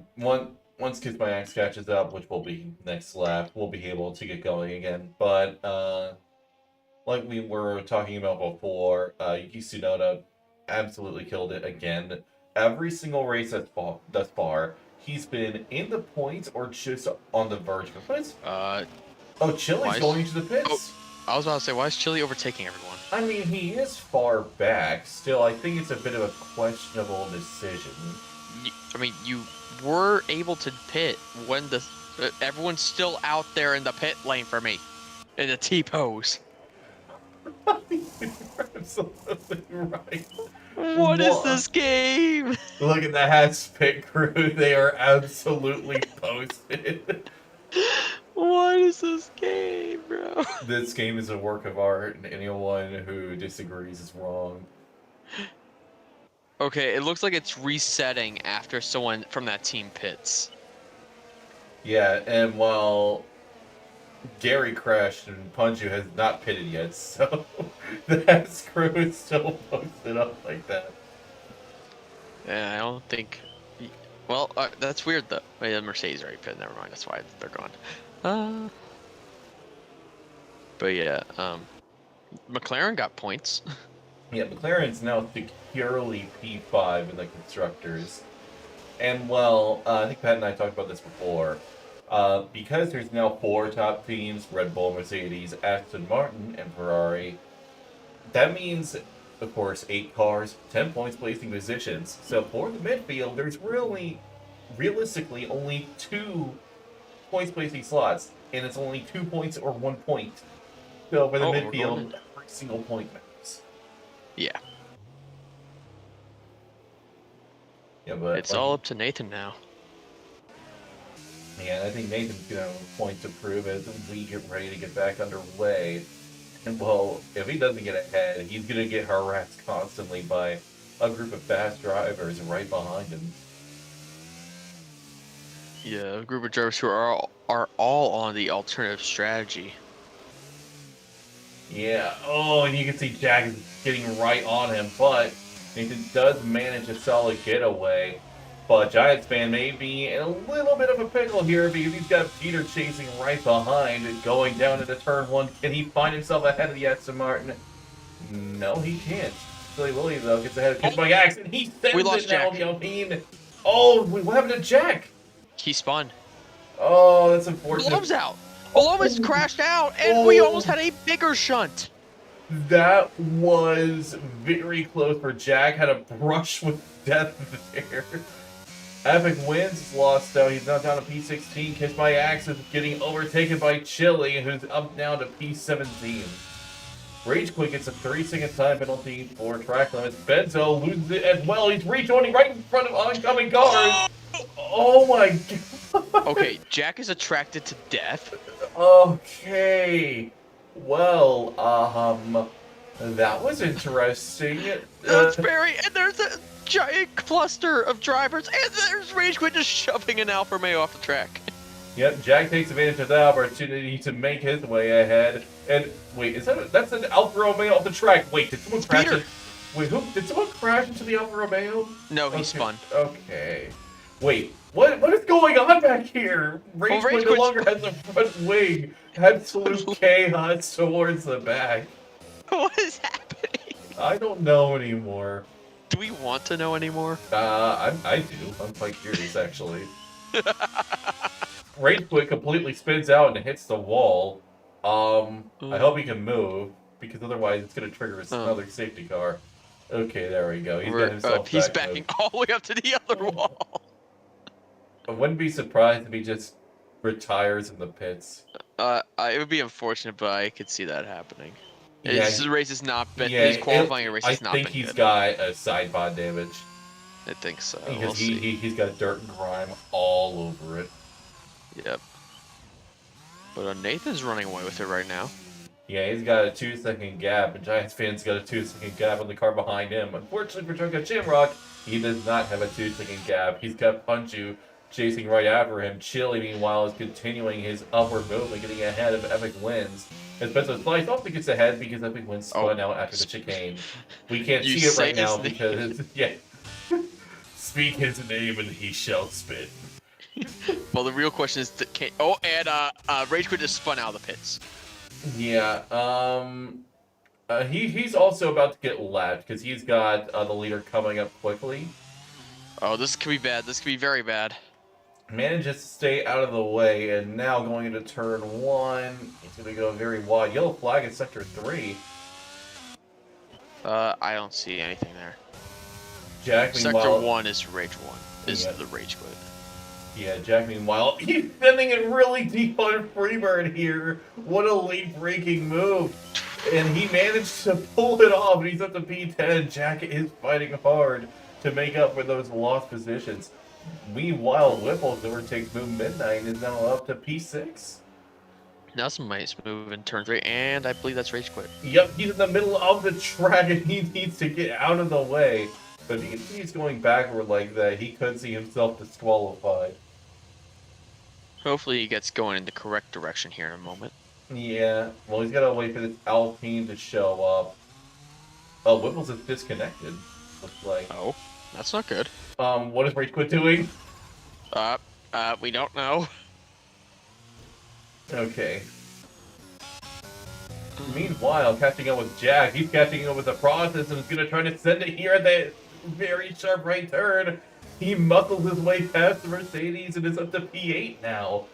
once Kiss My Axe catches up, which will be next lap, we'll be able to get going again. But, like we were talking about before, Yuki Tsunoda absolutely killed it again. Every single race thus far, he's been in the points or just on the verge of it. Oh, Chili's going to the pits. Oh, I was about to say, why is Chili overtaking everyone? I mean, he is far back. Still, I think it's a bit of a questionable decision. I mean, you were able to pit when the everyone's still out there in the pit lane for me, in the T-pose. You're absolutely right. What is this game? Look at the Hats pit crew. They are absolutely posted. What is this game, bro? This game is a work of art, and anyone who disagrees is wrong. Okay, it looks like it's resetting after someone from that team pits. Yeah, and while Gary crashed and Punju has not pitted yet, so the Hats crew is still posted up like that. Yeah, I don't think. Well, that's weird though. Wait, the Mercedes already pitted. Never mind. That's why they're gone. But yeah, McLaren got points. Yeah, McLaren's now securely P5 in the constructors. And well, I think Pat and I talked about this before. Because there's now 4 top teams, Red Bull, Mercedes, Aston Martin, and Ferrari, that means, of course, 8 cars, 10 points placing positions. So for the midfield, there's realistically only 2 points placing slots, and it's only 2 points or 1 point. So for the midfield, every single point matters. Yeah. Yeah, but it's all up to Nathan now. Yeah, I think Nathan's gonna have a point to prove as we get ready to get back underway. And well, if he doesn't get ahead, he's gonna get harassed constantly by a group of fast drivers right behind him. Yeah, a group of drivers who are all on the alternative strategy. Yeah. Oh, and you can see Jack is getting right on him, but Nathan does manage a solid getaway. But Giants fan may be in a little bit of a pickle here because he's got Peter chasing right behind and going down into turn 1. Can he find himself ahead of the Aston Martin? No, he can't. Silly Willie, though, gets ahead of Kiss by Axe, and he sends lost it now, Jack. the Alpine. Oh, what happened to Jack? He spun. Oh, that's unfortunate. Gloves out. Almost crashed out, and we almost had a bigger shunt. That was very close for Jack. Had a brush with death there. Epic wins. He's lost though. He's now down to P16. Kiss by Axe is getting overtaken by Chili, who's up now to P17. Rage Quit gets a 3-second time penalty for track limits. Benzo loses it as well. He's rejoining right in front of oncoming cars. Oh my god. Okay, Jack is attracted to death. Okay. Well, that was interesting. That's very, and there's a giant cluster of drivers, and there's Rage Quit just shoving an Alfa Romeo off the track. Yep, Jack takes advantage of that opportunity to make his way ahead. And wait, that's an Alfa Romeo off the track? Wait, did someone crash? Wait, did someone crash into the Alfa Romeo? No, he spun. Okay. Wait, what is going on back here? Rage Quit no longer has a front wing. Absolute chaos towards the back. What is happening? I don't know anymore. Do we want to know anymore? I do. I'm quite curious, actually. Rage Quit completely spins out and hits the wall. I hope he can move, because otherwise it's going to trigger another safety car. Okay, there we go. He's got himself He's backing all the way up to the other wall. I wouldn't be surprised if he just retires in the pits. It would be unfortunate, but I could see that happening. Yeah, his race has not been. His qualifying race has not been. I think he's good. got a side pod damage. I think so. Because he's got dirt and grime all over it. Yep. But Nathan's running away with it right now. Yeah, he's got a 2-second gap, and Giants fans got a 2-second gap on the car behind him. Unfortunately for Junko Shamrock, he does not have a 2-second gap. He's got Punchu chasing right after him. Chili, meanwhile, is continuing his upward movement, getting ahead of Epic Wins. As Benzo Slice also gets ahead because Epic Wins spun out after the chicane. We can't see it right now because, yeah. Speak his name and he shall spit. Well, the real question is, Rage Quit just spun out of the pits. Yeah, he's also about to get lapped because he's got the leader coming up quickly. Oh, this could be bad. This could be very bad. Manages to stay out of the way, and now going into turn 1, he's going to go very wide. Yellow flag in sector 3. I don't see anything there. Jack, meanwhile, sector 1 is Rage 1. Is the Rage Quit. Yeah, Jack, meanwhile, he's sending it really deep on Freebird here. What a late-breaking move. And he managed to pull it off, and he's up to P10. Jack is fighting hard to make up for those lost positions. Meanwhile, Whipples overtakes Moon Midnight and is now up to P6. That's a nice move in turn 3, and I believe that's Rage Quit. Yep, he's in the middle of the track, and he needs to get out of the way. But if he continues going backward like that, he could see himself disqualified. Hopefully he gets going in the correct direction here in a moment. Yeah, well, he's got to wait for this Alpine to show up. Oh, Whipples is disconnected, looks like. Oh, that's not good. What is Rage Quit doing? We don't know. Okay. Meanwhile, catching up with Jack, he's catching up with the process and is going to try to send it here at the very sharp right turn. He muscles his way past the Mercedes and is up to P8 now.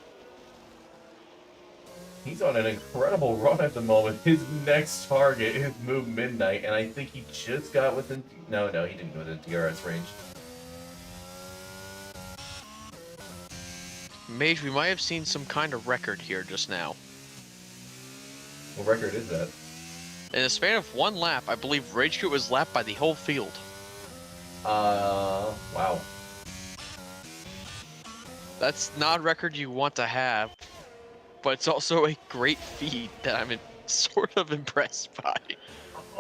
He's on an incredible run at the moment. His next target is Move Midnight, and I think he just got within... No, he didn't go within DRS range. Mage, we might have seen some kind of record here just now. What record is that? In the span of one lap, I believe Rage Quit was lapped by the whole field. Wow. That's not a record you want to have, but it's also a great feat that I'm sort of impressed by.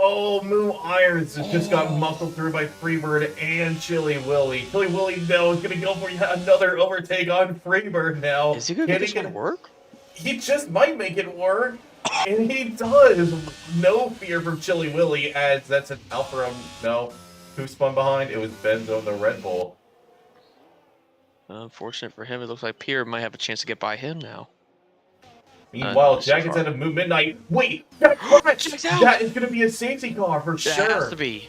Oh, Moo Irons just got muscled through by Freebird and Chili Willy. Chili Willy now is going to go for another overtake on Freebird now. Is he going to make this one work? He just might make it work. And he does. No fear from Chili Willy, as that's an Alfa. No. Who spun behind? It was Benzo, the Red Bull. Unfortunate for him, it looks like Pierre might have a chance to get by him now. Meanwhile, Jack is at a Moo Midnight. Wait! That is going to be a safety car for sure. It has to be.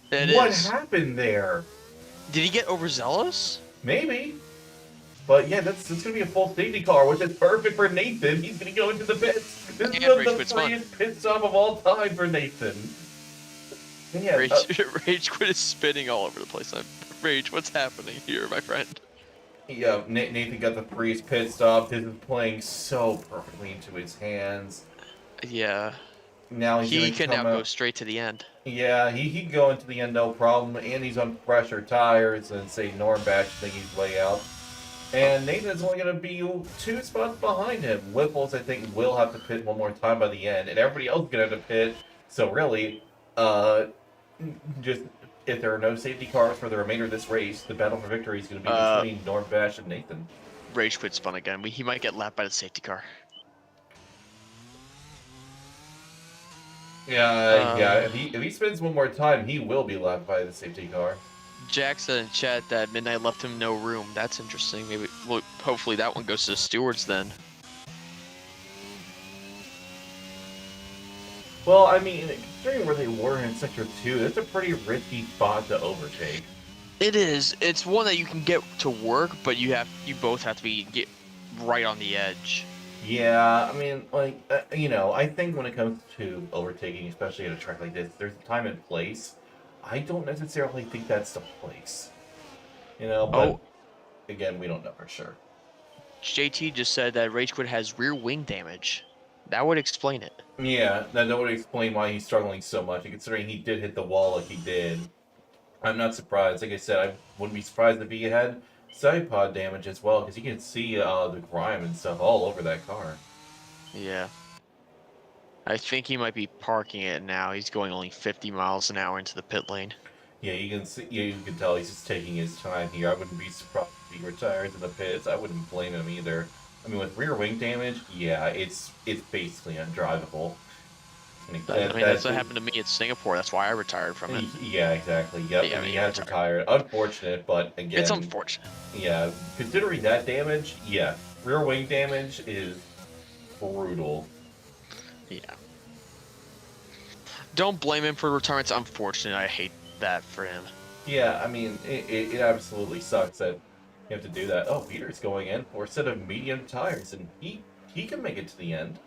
What happened there? Did he get overzealous? Maybe. But yeah, that's going to be a full safety car, which is perfect for Nathan. He's going to go into the pits. This is the freest pit stop of all time for Nathan. Yeah, Rage Quit is spinning all over the place. Rage, what's happening here, my friend? Yeah, Nathan got the freest pit stop. This is playing so perfectly into his hands. Yeah. Now he can now go straight to the end. Yeah, he can go into the end no problem, and he's on fresher tires and say Norbash think he's way out. And Nathan is only going to be 2 spots behind him. Whipples, I think, will have to pit one more time by the end, and everybody else is going to have to pit. So really, just if there are no safety cars for the remainder of this race, the battle for victory is going to be between Norbash and Nathan. Rage Quit spun again. He might get lapped by the safety car. Yeah. If he spins one more time, he will be lapped by the safety car. Jack said in chat that Midnight left him no room. That's interesting. Maybe, well, hopefully that one goes to the stewards then. Well, I mean, considering where they were in Sector 2, that's a pretty risky spot to overtake. It is. It's one that you can get to work, but you both have to get right on the edge. Yeah, I mean, like, I think when it comes to overtaking, especially at a track like this, there's a time and place. I don't necessarily think that's the place. But again, we don't know for sure. JT just said that Rage Quit has rear wing damage. That would explain it. Yeah, that would explain why he's struggling so much. And considering he did hit the wall like he did, I'm not surprised. Like I said, I wouldn't be surprised if he had side pod damage as well, because you can see the grime and stuff all over that car. Yeah. I think he might be parking it now. He's going only 50 miles an hour into the pit lane. Yeah, you can see. Yeah, you can tell he's just taking his time here. I wouldn't be surprised if he retires in the pits. I wouldn't blame him either. I mean, with rear wing damage, yeah, it's basically undrivable. That's what happened to me at Singapore. That's why I retired from it. Yeah, exactly. Yep, yeah, he has retired. Unfortunate, but again... It's unfortunate. Yeah, considering that damage, yeah, rear wing damage is brutal. Yeah. Don't blame him for retirement. It's unfortunate. I hate that for him. Yeah, I mean, it absolutely sucks that you have to do that. Oh, Peter's going in for a set of medium tires, and he can make it to the end.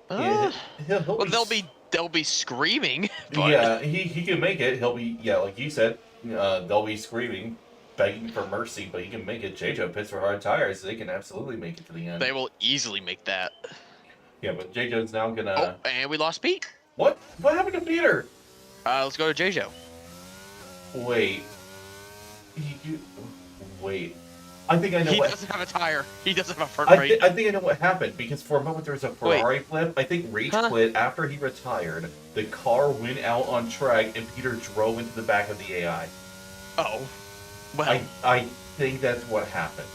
Well, they'll be screaming. But... Yeah, he can make it. He'll be, yeah, like you said, they'll be screaming, begging for mercy, but he can make it. JJ pits for hard tires, so they can absolutely make it to the end. They will easily make that. Yeah, but JJ's now gonna... Oh, and we lost Pete. What? What happened to Peter? Let's go to JJ. Wait. Wait. I think I know what... He doesn't have a tire. He doesn't have a front brake. I think I know what happened, because for a moment there was a Ferrari flip. I think Rage quit after he retired. The car went out on track, and Peter drove into the back of the AI. Oh. Well. I think that's what happened.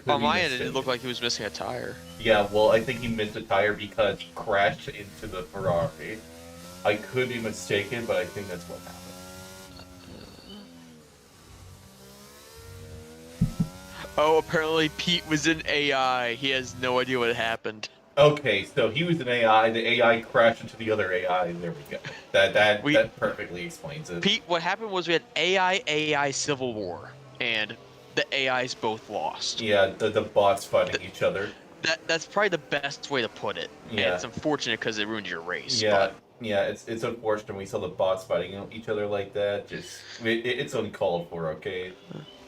On my end, it looked like he was missing a tire. Yeah, well, I think he missed a tire because he crashed into the Ferrari. I could be mistaken, but I think that's what happened. Oh, apparently Pete was in AI. He has no idea what happened. Okay, so he was an AI. The AI crashed into the other AI, and there we go. That perfectly explains it. Pete, what happened was we had AI civil war, and the AIs both lost. Yeah, the bots fighting each other. That's probably the best way to put it. Yeah. And it's unfortunate because it ruined your race. Yeah, but... yeah, it's unfortunate we saw the bots fighting each other like that. It's uncalled for, okay?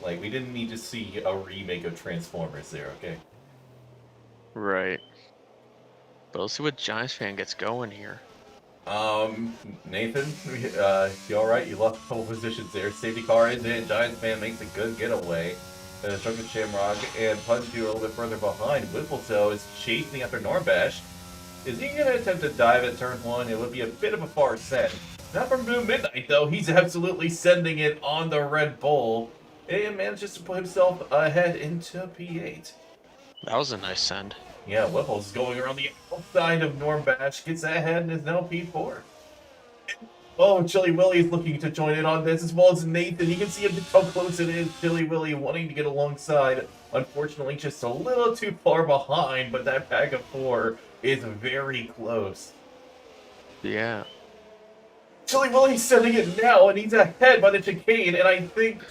Like, we didn't need to see a remake of Transformers there, okay? Right. But let's see what Giants fan gets going here. Nathan, you alright? You lost a couple positions there. Safety car is in. Giants fan makes a good getaway. Drunken Shamrock and Punju are a little bit further behind. Whippletail is chasing after Normbash. Is he going to attempt to dive at turn 1? It would be a bit of a far send. Not from Blue Midnight, though. He's absolutely sending it on the Red Bull. And manages to put himself ahead into P8. That was a nice send. Yeah, Whipple's going around the outside of Normbash, gets ahead, and is now P4. Oh, Chili Willy is looking to join in on this, as well as Nathan. You can see how close it is. Chili Willy wanting to get alongside. Unfortunately, just a little too far behind, but that pack of 4 is very close. Yeah. Chili Willy's sending it now, and he's ahead by the chicane, and I think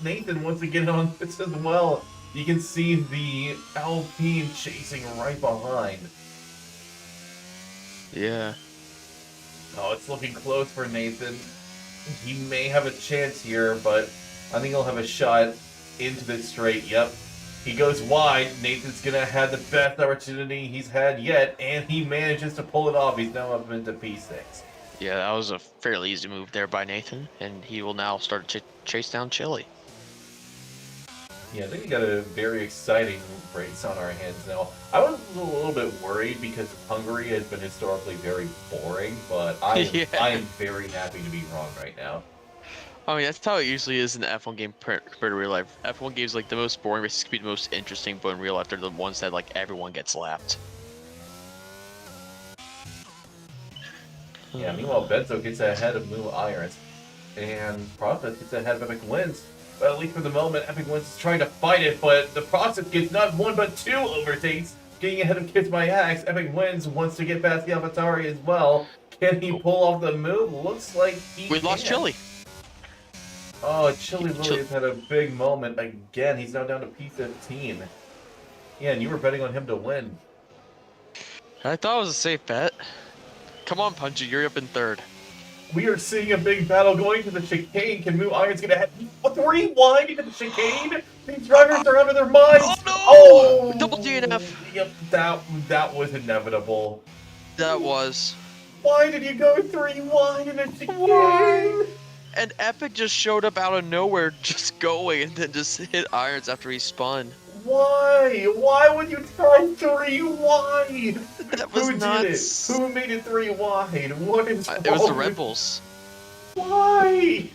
Nathan wants to get on this as well. You can see the Alpine chasing right behind. Yeah. Oh, it's looking close for Nathan. He may have a chance here, but I think he'll have a shot into the straight. Yep. He goes wide. Nathan's going to have the best opportunity he's had yet, and he manages to pull it off. He's now up into P6. Yeah, that was a fairly easy move there by Nathan, and he will now start to chase down Chili. Yeah, I think we got a very exciting race on our hands now. I was a little bit worried because Hungary has been historically very boring, but I am very happy to be wrong right now. I mean, that's how it usually is in the F1 game compared to real life. F1 games, like, the most boring races can be the most interesting, but in real life, they're the ones that, like, everyone gets lapped. Yeah, meanwhile, Benzo gets ahead of Moo Irons, and Process gets ahead of Epic Wins. But at least for the moment, Epic Wins is trying to fight it, but the Process gets not 1 but 2 overtakes, getting ahead of Kiss My Axe. Epic Wins wants to get past the Avatari as well. Can he pull off the move? Looks like he We lost Chili. Oh, Chili Willy has had a big moment again. He's now down to P15. Yeah, and you were betting on him to win. I thought it was a safe bet. Come on, Punchy, you're up in 3rd. We are seeing a big battle going to the chicane. Can Moo Irons get ahead? 3 wide into the chicane? These drivers are out of their minds! Oh, no! Oh! Double DNF. Yep, that was inevitable. That was. Why did you go 3 wide in a chicane? Why? And Epic just showed up out of nowhere, just going, and then just hit Irons after he spun. Why? Why would you try 3 wide? That was nuts. Did it? Who made it 3 wide? What is wrong? It was the Red Bulls. Why?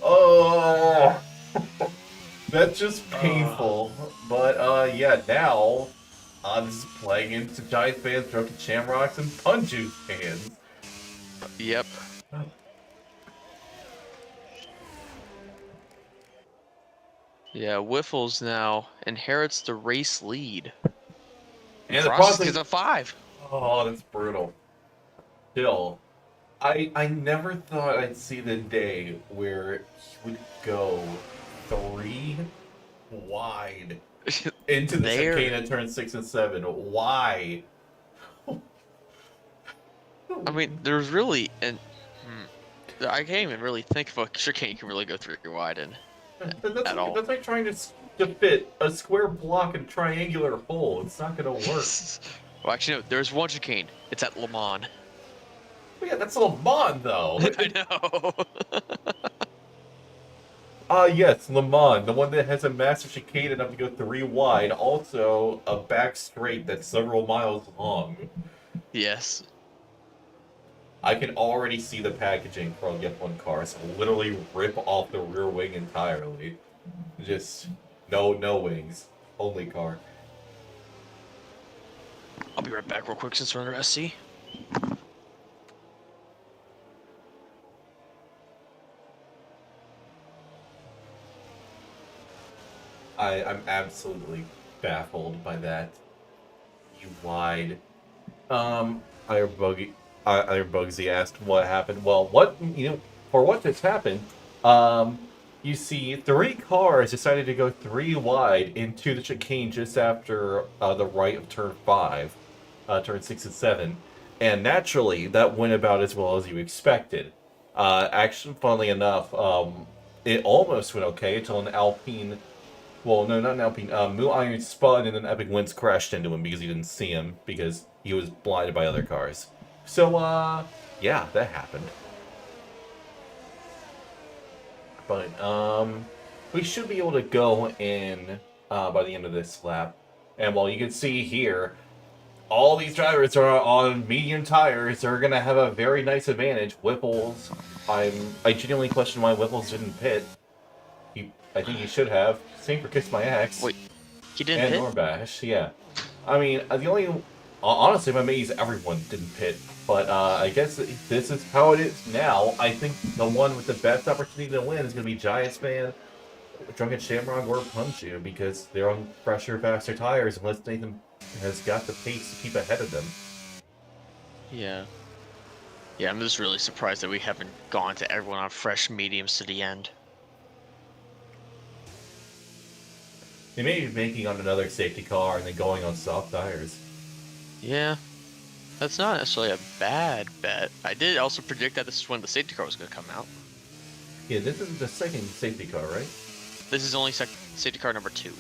Oh, that's just painful. But yeah, now this is playing into Giants fans, Drunken Shamrocks, and Punju's fans. Yep. Yeah, Wiffles now inherits the race lead. And the process is a 5. Oh, that's brutal. Still, I never thought I'd see the day where he would go 3 wide into the chicane at turn 6 and 7. Why? I mean, there's really I can't even really think of a chicane you can really go 3 wide in. That's like trying to fit a square block in a triangular hole. It's not going to work. Well, actually, no. There's one chicane. It's at Le Mans. Well, yeah, that's Le Mans, though. I know. Yes, Le Mans, the one that has a massive chicane enough to go 3 wide. Also, a back straight that's several miles long. Yes. I can already see the packaging for the F1 cars literally rip off the rear wing entirely. Just no wings, only car. I'll be right back real quick since we're under SC. I'm absolutely baffled by that. You lied. Iron Bugsy asked what happened. Well, for what just happened, you see 3 cars decided to go 3 wide into the chicane just after the right of turn 5, turn 6 and 7. And naturally, that went about as well as you expected. Actually, funnily enough, it almost went okay until an Alpine... Well, no, not an Alpine. Moo Iron spun and then Epic Wins crashed into him because he didn't see him because he was blinded by other cars. So, yeah, that happened. But we should be able to go in by the end of this lap. And while you can see here, all these drivers are on medium tires. They're going to have a very nice advantage. Whipples, I genuinely question why Whipples didn't pit. I think he should have. Same for Kiss My Axe. Wait, he didn't and pit? Norbash, yeah. I mean, the only... Honestly, I'm amazed everyone didn't pit. But I guess this is how it is now. I think the one with the best opportunity to win is going to be Giants Fan, Drunken Shamrock, or Punchu, because they're on fresher, faster tires, unless Nathan has got the pace to keep ahead of them. Yeah. Yeah, I'm just really surprised that we haven't gone to everyone on fresh mediums to the end. They may be making on another safety car and then going on soft tires. Yeah. That's not necessarily a bad bet. I did also predict that this is when the safety car was going to come out. Yeah, this is the second safety car, right? This is only safety car number 2.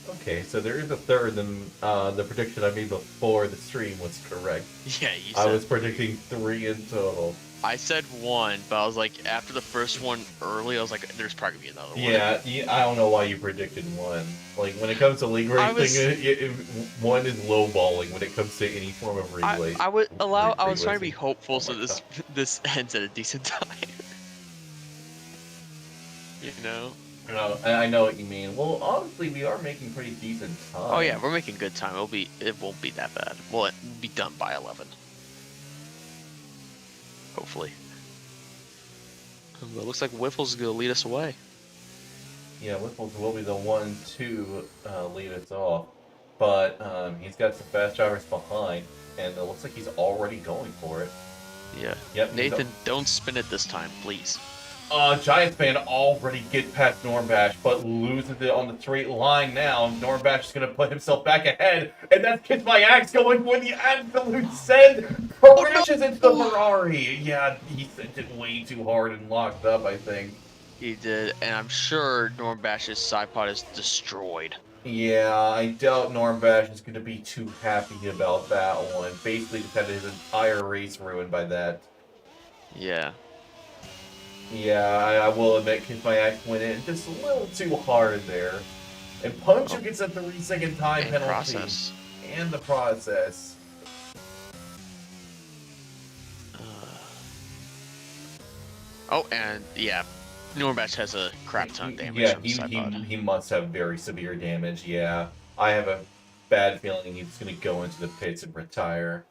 Okay, so there is a third, and the prediction I made before the stream was correct. Yeah, you said... I was predicting 3 in total. I said 1, but I was like, after the first one early, I was like, there's probably going to be another one. Yeah, I don't know why you predicted 1. Like, when it comes to league racing, 1 is lowballing when it comes to any form of relay. I was trying to be hopeful so this ends at a decent time. You know? I know what you mean. Well, honestly, we are making pretty decent time. Oh yeah, we're making good time. It won't be that bad. We'll be done by 11. Hopefully. But it looks like Whiffle's gonna lead us away. Yeah, Whiffles will be the one to lead us off. But he's got some fast drivers behind, and it looks like he's already going for it. Yeah. Yep. Nathan, don't spin it this time, please. Giants fan already get past Normbash, but loses it on the straight line now. Normbash is going to put himself back ahead, and that's Kiss My Axe going for the absolute send. Crashes into the Ferrari. Yeah, he sent it way too hard and locked up, I think. He did, and I'm sure Normbash's side pod is destroyed. Yeah, I doubt Normbash is going to be too happy about that one. Basically, just had his entire race ruined by that. Yeah. Yeah, I will admit, Kiss My Axe went in just a little too hard there. And Punchu gets a 3-second time penalty. Process. And the process. Oh, and yeah, Normbash has a crap ton of damage from the side pod. He must have very severe damage, yeah. I have a bad feeling he's going to go into the pits and retire.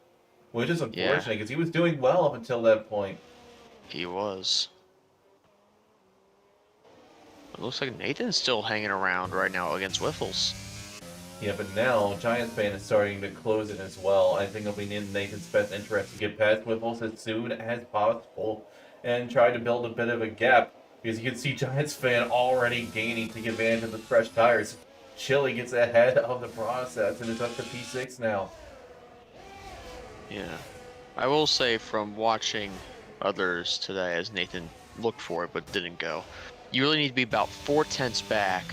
Which is unfortunate, because he was doing well up until that point. He was. It looks like Nathan's still hanging around right now against Whiffles. Yeah, but now Giants fan is starting to close it as well. I think it'll be in Nathan's best interest to get past Whiffles as soon as possible and try to build a bit of a gap. Because you can see Giants fan already gaining to take advantage of the fresh tires. Chili gets ahead of the process and is up to P6 now. Yeah. I will say from watching others today as Nathan looked for it but didn't go, you really need to be about 4/10 back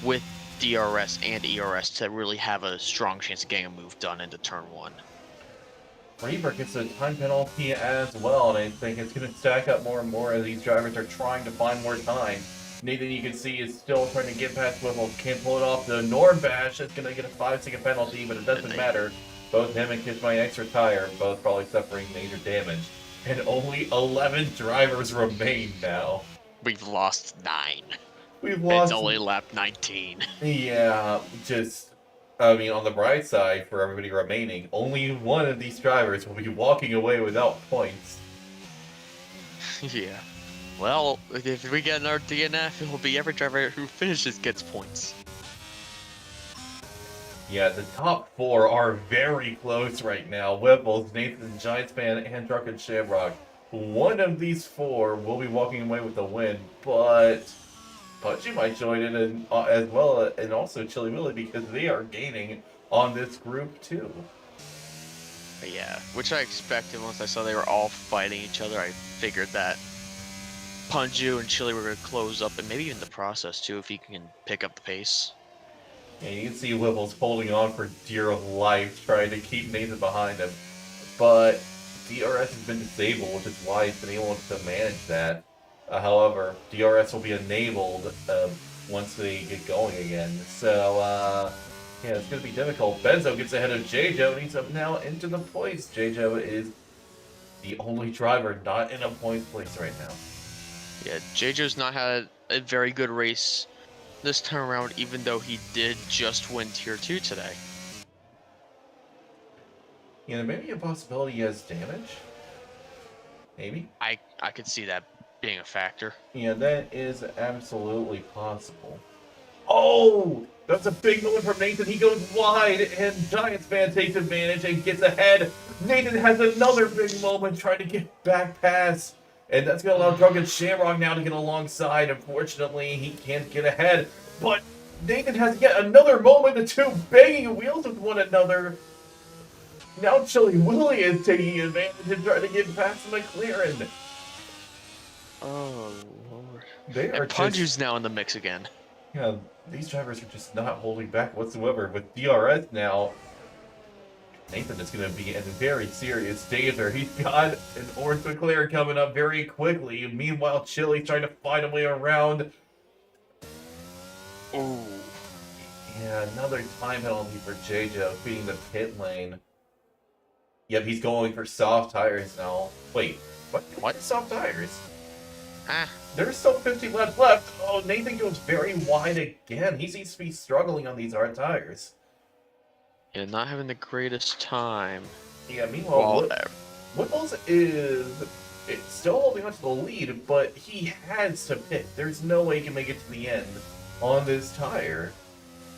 with DRS and ERS to really have a strong chance of getting a move done into turn 1. Reaper gets a time penalty as well, and I think it's going to stack up more and more as these drivers are trying to find more time. Nathan, you can see, is still trying to get past Whiffles, can't pull it off. The Normbash is going to get a 5-second penalty, but it doesn't matter. Both him and Kiss My Axe retire, both probably suffering major damage. And only 11 drivers remain now. We've lost 9. We've lost... It's only lap 19. Yeah, just... I mean, on the bright side, for everybody remaining, only one of these drivers will be walking away without points. Yeah. Well, if we get another DNF, it will be every driver who finishes gets points. Yeah, the top 4 are very close right now. Whipples, Nathan, Giants fan, and Drunken Shamrock. One of these 4 will be walking away with the win, but Punchy might join in as well, and also Chili Willy, because they are gaining on this group too. Yeah, which I expected once I saw they were all fighting each other. I figured that Punju and Chili were going to close up, and maybe even the process too, if he can pick up the pace. Yeah, you can see Whipples holding on for dear life, trying to keep Nathan behind him. But DRS has been disabled, which is why he's been able to manage that. However, DRS will be enabled once they get going again. So, yeah, it's going to be difficult. Benzo gets ahead of J-Jo, and he's up now into the points. J-Jo is the only driver not in a points place right now. Yeah, J-Jo's not had a very good race this time around, even though he did just win Tier 2 today. Yeah, there may be a possibility he has damage. Maybe. I could see that being a factor. Yeah, that is absolutely possible. Oh! That's a big moment from Nathan. He goes wide, and Giants fan takes advantage and gets ahead. Nathan has another big moment trying to get back past. And that's going to allow Drunken Shamrock now to get alongside. Unfortunately, he can't get ahead. But Nathan has yet another moment. The two banging wheels with one another. Now Chili Willy is taking advantage and trying to get past McLaren. Oh, Lord. They are and Punju's now in the mix again. Yeah, these drivers are just not holding back whatsoever. With DRS now, Nathan is going to be in very serious danger. He's got an orange McLaren coming up very quickly. Meanwhile, Chili's trying to find a way around. Ooh. Yeah, another time penalty for J-Jo beating the pit lane. Yep, he's going for soft tires now. Wait, what soft tires? There's still 50 laps left. Oh, Nathan goes very wide again. He seems to be struggling on these hard tires. Yeah, not having the greatest time. Yeah, meanwhile, Whipples is still holding on to the lead, but he has to pit. There's no way he can make it to the end on this tire.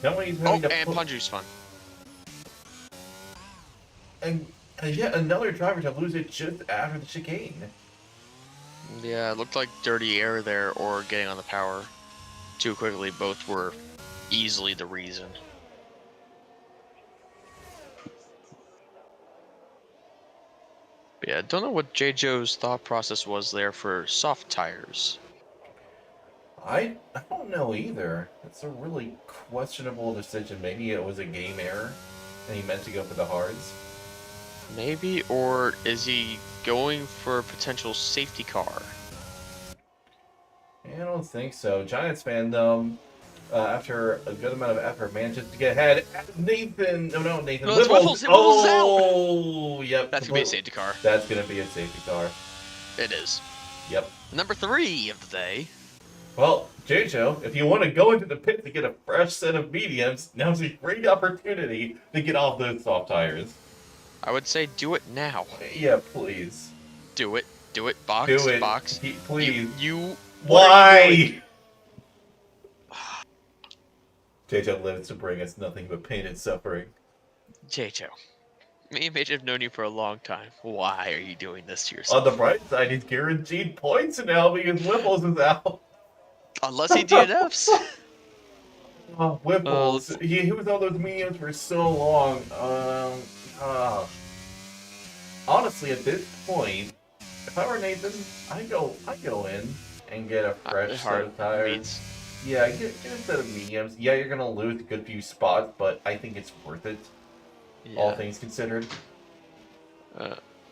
Now he's having to and Punju's fun. And yet another driver to lose it just after the chicane. Yeah, it looked like dirty air there or getting on the power too quickly. Both were easily the reason. But yeah, I don't know what J-Jo's thought process was there for soft tires. I don't know either. It's a really questionable decision. Maybe it was a game error and he meant to go for the hards. Maybe, or is he going for a potential safety car? I don't think so. Giants fan, after a good amount of effort, manages to get ahead. Nathan, no, Nathan. No, it's Whipples. Oh, yep. That's gonna be a safety car. That's gonna be a safety car. It is. Yep. Number 3 of the day. Well, J-Jo, if you want to go into the pit to get a fresh set of mediums, now's a great opportunity to get off those soft tires. I would say do it now. Yeah, please. Do it. Do it. Box. Do it. Box. Please. You Why? J-Jo lives to bring us nothing but pain and suffering. J-Jo, me and Mitch have known you for a long time. Why are you doing this to yourself? On the bright side, he's guaranteed points now because Whipples is out. Unless he DNFs. Oh, Whipples. He was on those mediums for so long. Honestly, at this point, if I were Nathan, I go in and get a fresh set of tires. Means. Yeah, get a set of mediums. Yeah, you're gonna lose a good few spots, but I think it's worth it. Yeah. All things considered.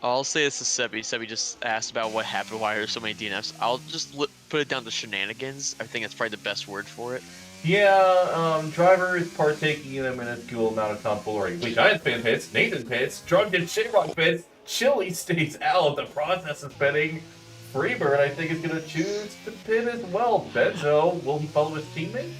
I'll say this to Sebi. Sebi just asked about what happened, why there's so many DNFs. I'll just put it down to shenanigans. I think that's probably the best word for it. Yeah, driver is partaking in a minuscule amount of tomfoolery. Wait, Giants fan pits, Nathan pits, Drunken Shamrock pits, Chili stays out. The process is pitting. Freebird, I think, is going to choose to pit as well. Benzo, will he follow his teammate?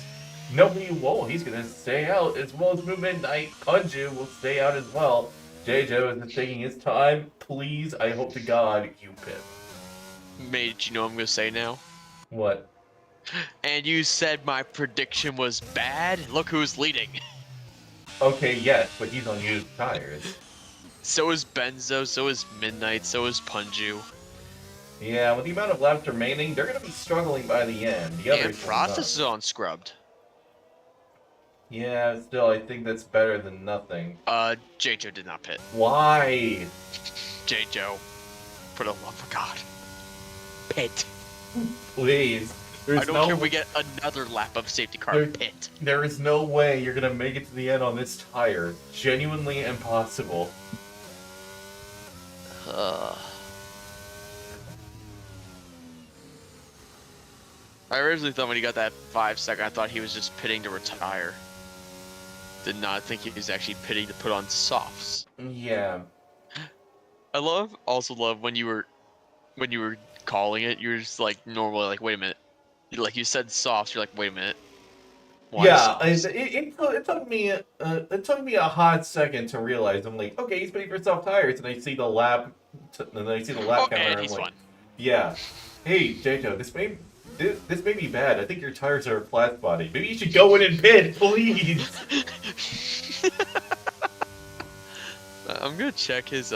No, he won't. He's going to stay out, as well as Movement Knight. Punju will stay out as well. J-Jo is taking his time. Please, I hope to God, you pit. Mate, you know what I'm going to say now? What? And you said my prediction was bad? Look who's leading. Okay, yes, but he's on used tires. So is Benzo, so is Midnight, so is Punju. Yeah, with the amount of laps remaining, they're going to be struggling by the end. The and Process is on scrubbed. Yeah, still, I think that's better than nothing. J-Jo did not pit. Why? J-Jo, for the love of God. Pit. Please. I don't care if we get another lap of safety car pit. There is no way you're going to make it to the end on this tire. Genuinely impossible. I originally thought when he got that 5-second, I thought he was just pitting to retire. Did not think he was actually pitting to put on softs. Yeah. I also love when you were calling it, you were just like normally like, wait a minute. Like you said softs, you're like, wait a minute. Why Yeah, softs? it took me a hot second to realize. I'm like, okay, he's putting for soft tires, and I see the lap, Oh, counter, and and I'm he's like, fun. yeah, hey JoJo, this may be bad. I think your tires are flat body. Maybe you should go in and pit, please. I'm gonna check his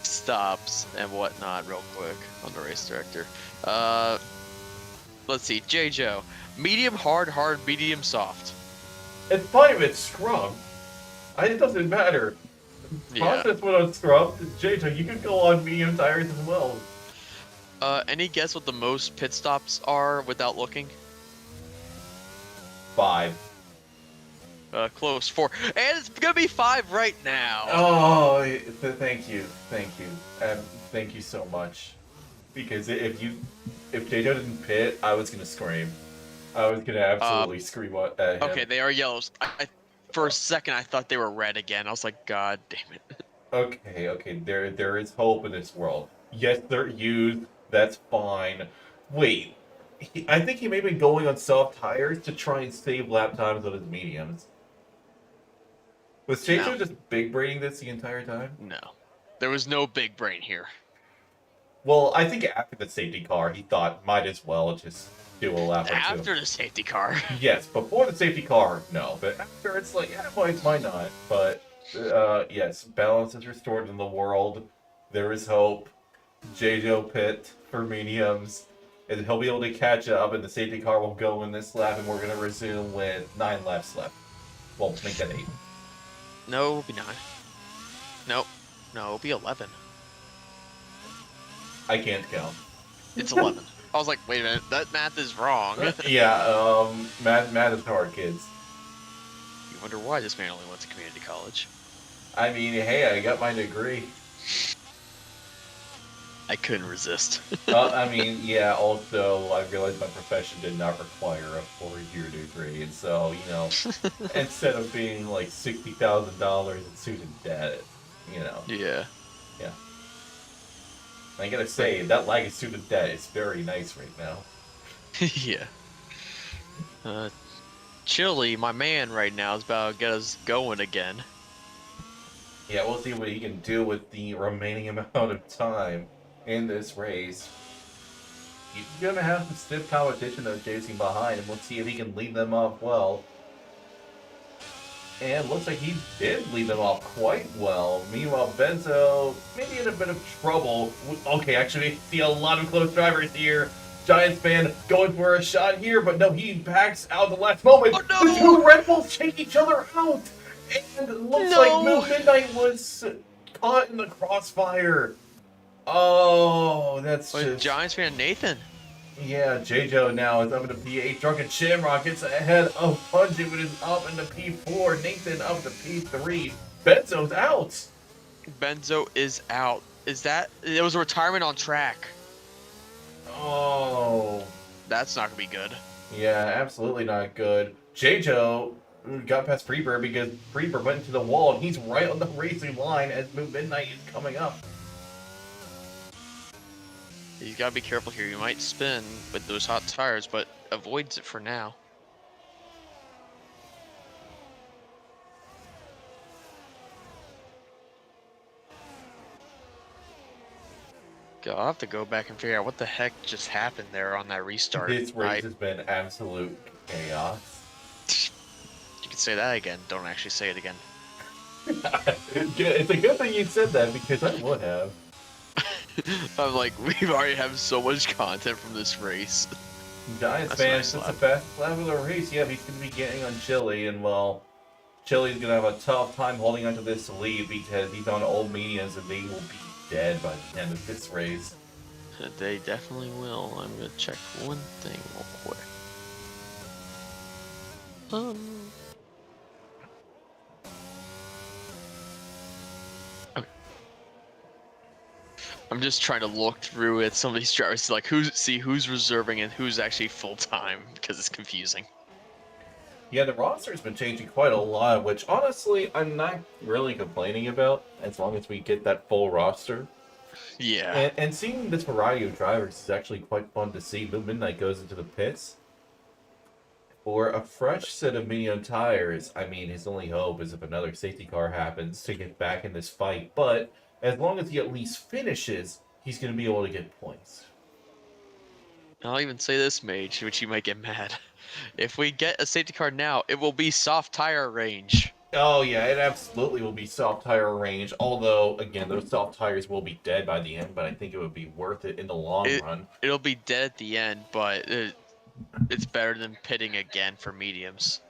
stops and whatnot real quick on the race director. Let's see, J-Joe. Medium, hard, medium, soft. It's fine if it's scrubbed. It doesn't matter. Yeah. Process went on scrubbed. JoJo, you can go on medium tires as well. Any guess what the most pit stops are without looking? 5. Close, 4. And it's gonna be 5 right now. Oh, thank you, thank you so much. Because if JoJo didn't pit, I was gonna scream. I was gonna absolutely scream at him. Okay, they are yellows. For a second, I thought they were red again. I was like, God damn it. Okay, there is hope in this world. Yes, they're used. That's fine. Wait, I think he may be going on soft tires to try and save lap times on his mediums. Was JoJo No. just big braining this the entire time? No. There was no big brain here. Well, I think after the safety car, he thought might as well just do a lap or two. After the safety car. Yes, before the safety car, no. But after, it's like, yeah, why not? But, yes, balance is restored in the world. There is hope. JoJo pit for mediums. And he'll be able to catch up, and the safety car will go in this lap, and we're going to resume with 9 laps left. Well, make that 8. No, it'll be 9. Nope. No, it'll be 11. I can't count. It's 11. I was like, wait a minute, that math is wrong. Yeah, math is hard, kids. You wonder why this man only went to community college. I mean, hey, I got my degree. I couldn't resist. I mean, yeah, also, I realized my profession did not require a 4-year degree, and so, you know, instead of being like $60,000 in student debt, you know. Yeah. Yeah. I gotta say, that lag of student debt is very nice right now. Yeah. Chili, my man right now, is about to get us going again. Yeah, we'll see what he can do with the remaining amount of time in this race. He's gonna have some stiff competition though chasing behind, and we'll see if he can lead them off well. And looks like he did lead them off quite well. Meanwhile, Benzo maybe in a bit of trouble. Okay, actually, see a lot of close drivers here. Giants fan going for a shot here, but no, he backs out the last moment. Oh, no! The 2 Red Bulls take each other out. And it looks like Midnight was caught in the crossfire. Oh, that's just... Giants fan Nathan. Yeah, JoJo now is up into P8. Drunken Shamrock gets ahead of Punji, but is up into P4. Nathan up to P3. Benzo's out. Benzo is out. It was a retirement on track. Oh. That's not going to be good. Yeah, absolutely not good. JoJo got past Freebird because Freebird went into the wall, and he's right on the racing line as Midnight is coming up. You gotta be careful here. You might spin with those hot tires, but avoids it for now. God, I'll have to go back and figure out what the heck just happened there on that restart. This race has been absolute chaos. You can say that again. Don't actually say it again. It's a good thing you said that because I would have. I'm like, we've already have so much content from this race. Giants fans, it's the best lap of the race. Yeah, he's going to be getting on Chili, and well, Chili's going to have a tough time holding onto this lead because he's on old mediums and they will be dead by the end of this race. They definitely will. I'm going to check one thing real quick. I'm just trying to look through it. Some of these drivers, like who's reserving and who's actually full time because it's confusing. Yeah, the roster's been changing quite a lot, which honestly I'm not really complaining about as long as we get that full roster. Yeah. And seeing this variety of drivers is actually quite fun to see. Blue Midnight goes into the pits for a fresh set of medium tires. I mean, his only hope is if another safety car happens to get back in this fight. But as long as he at least finishes, he's going to be able to get points. I'll even say this, Mage, which you might get mad. If we get a safety car now, it will be soft tire range. Oh yeah, it absolutely will be soft tire range. Although, again, those soft tires will be dead by the end, but I think it would be worth it in the long run. It'll be dead at the end, but it's better than pitting again for mediums.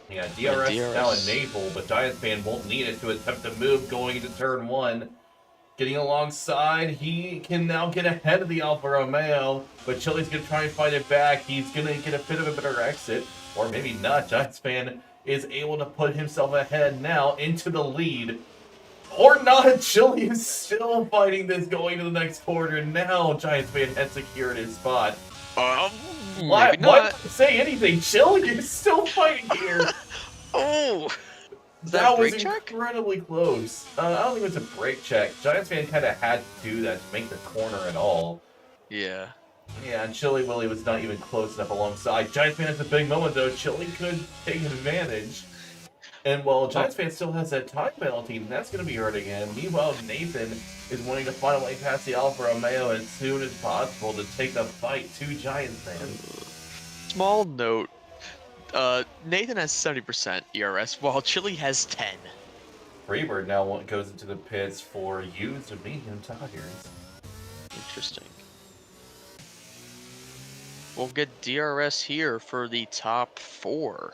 Yeah, DRS is now enabled, but Giants fan won't need it to attempt to move going into turn 1. Getting alongside, he can now get ahead of the Alfa Romeo, but Chili's going to try and fight it back. He's going to get a bit of a better exit, or maybe not. Giants fan is able to put himself ahead now into the lead. Or not, Chili is still fighting this going to the next quarter. Now Giants fan has secured his spot. Maybe not. Say anything, Chili is still fighting here. Oh! That was incredibly close. I don't think it was a brake check. Giants fan kind of had to do that to make the corner at all. Yeah. Yeah, and Chili Willy was not even close enough alongside. Giants fan has a big moment, though. Chili could take advantage. And while Giants fan still has that time penalty, that's going to be hurting him. Meanwhile, Nathan is wanting to find a way past the Alfa Romeo as soon as possible to take the fight to Giants fan. Small note. Nathan has 70% ERS, while Chili has 10. Freebird now goes into the pits for used medium tires. Interesting. We'll get DRS here for the top 4.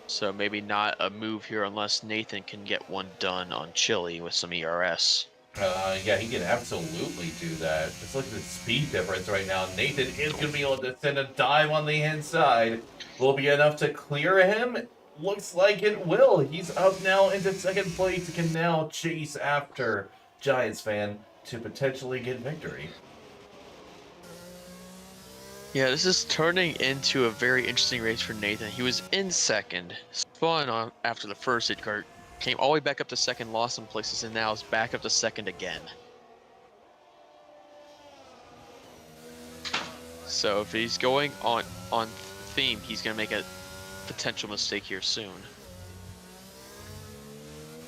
So maybe not a move here unless Nathan can get one done on Chili with some ERS. Yeah, he can absolutely do that. Just look at the speed difference right now. Nathan is going to be able to send a dive on the inside. Will be enough to clear him? Looks like it will. He's up now into second place. He can now chase after Giants fan to potentially get victory. Yeah, this is turning into a very interesting race for Nathan. He was in second, spun on after the first hit cart, came all the way back up to second, lost some places, and now is back up to second again. So if he's going on theme, he's going to make a potential mistake here soon.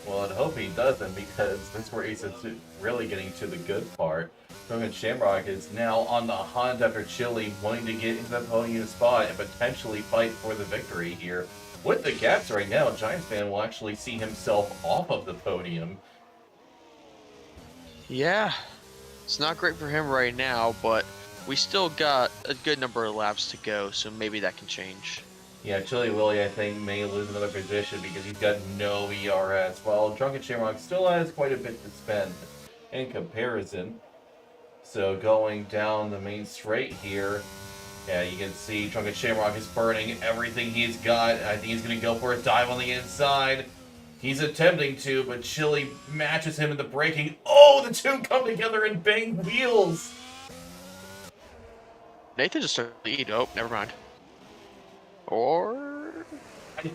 Well, I'd hope he doesn't, because this race is really getting to the good part. Drunken Shamrock is now on the hunt after Chili, wanting to get into the podium spot and potentially fight for the victory here. With the gaps right now, Giants fan will actually see himself off of the podium. Yeah, it's not great for him right now, but we still got a good number of laps to go, so maybe that can change. Yeah, Chili Willy, I think, may lose another position because he's got no ERS, while Drunken Shamrock still has quite a bit to spend in comparison. So going down the main straight here, yeah, you can see Drunken Shamrock is burning everything he's got. I think he's going to go for a dive on the inside. He's attempting to, but Chili matches him in the braking. Oh, the two come together and bang wheels! Nathan just started to lead. Oh, never mind. Or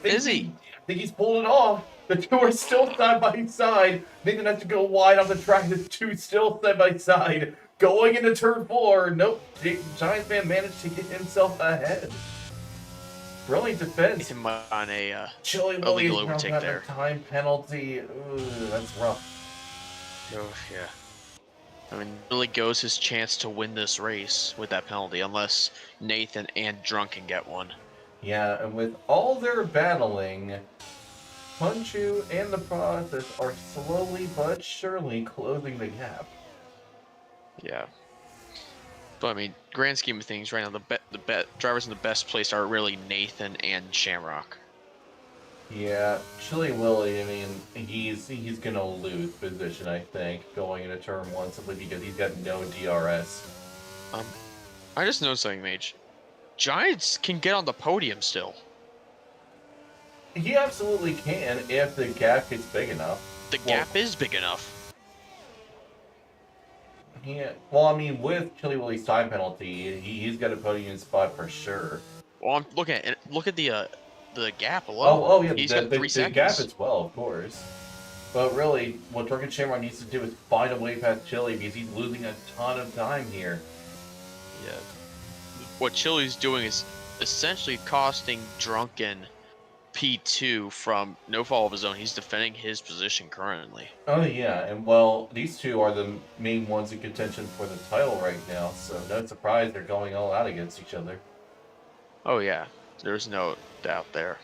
is he? I think he's pulling it off. The two are still side by side. Nathan has to go wide on the track. The two still side by side. Going into turn 4. Nope. Giants man managed to get himself ahead. Brilliant defense. Nathan on a Chili Willy illegal now overtake got there. a time penalty. Ooh, that's rough. Oh, yeah. I mean, really goes his chance to win this race with that penalty, unless Nathan and Drunken get one. Yeah, and with all their battling, Punchu and the process are slowly but surely closing the gap. Yeah. But I mean, grand scheme of things, right now the drivers in the best place are really Nathan and Shamrock. Yeah, Chili Willy, I mean, he's gonna lose position, I think, going into turn 1 simply because he's got no DRS. I just noticed something, Mage. Giants can get on the podium still. He absolutely can if the gap gets big enough. The gap is big enough. Yeah, well, I mean, with Chili Willy's time penalty, he's got a podium spot for sure. Well, I'm looking at it. Look at the gap alone. Yeah, He's got 3 the seconds. gap as well, of course. But really, what Drunken Shamrock needs to do is find a way past Chili because he's losing a ton of time here. Yeah. What Chili's doing is essentially costing Drunken P2 from no fall of his own. He's defending his position currently. Oh yeah, and well, these two are the main ones in contention for the title right now, so no surprise they're going all out against each other. Oh yeah, there's no doubt there.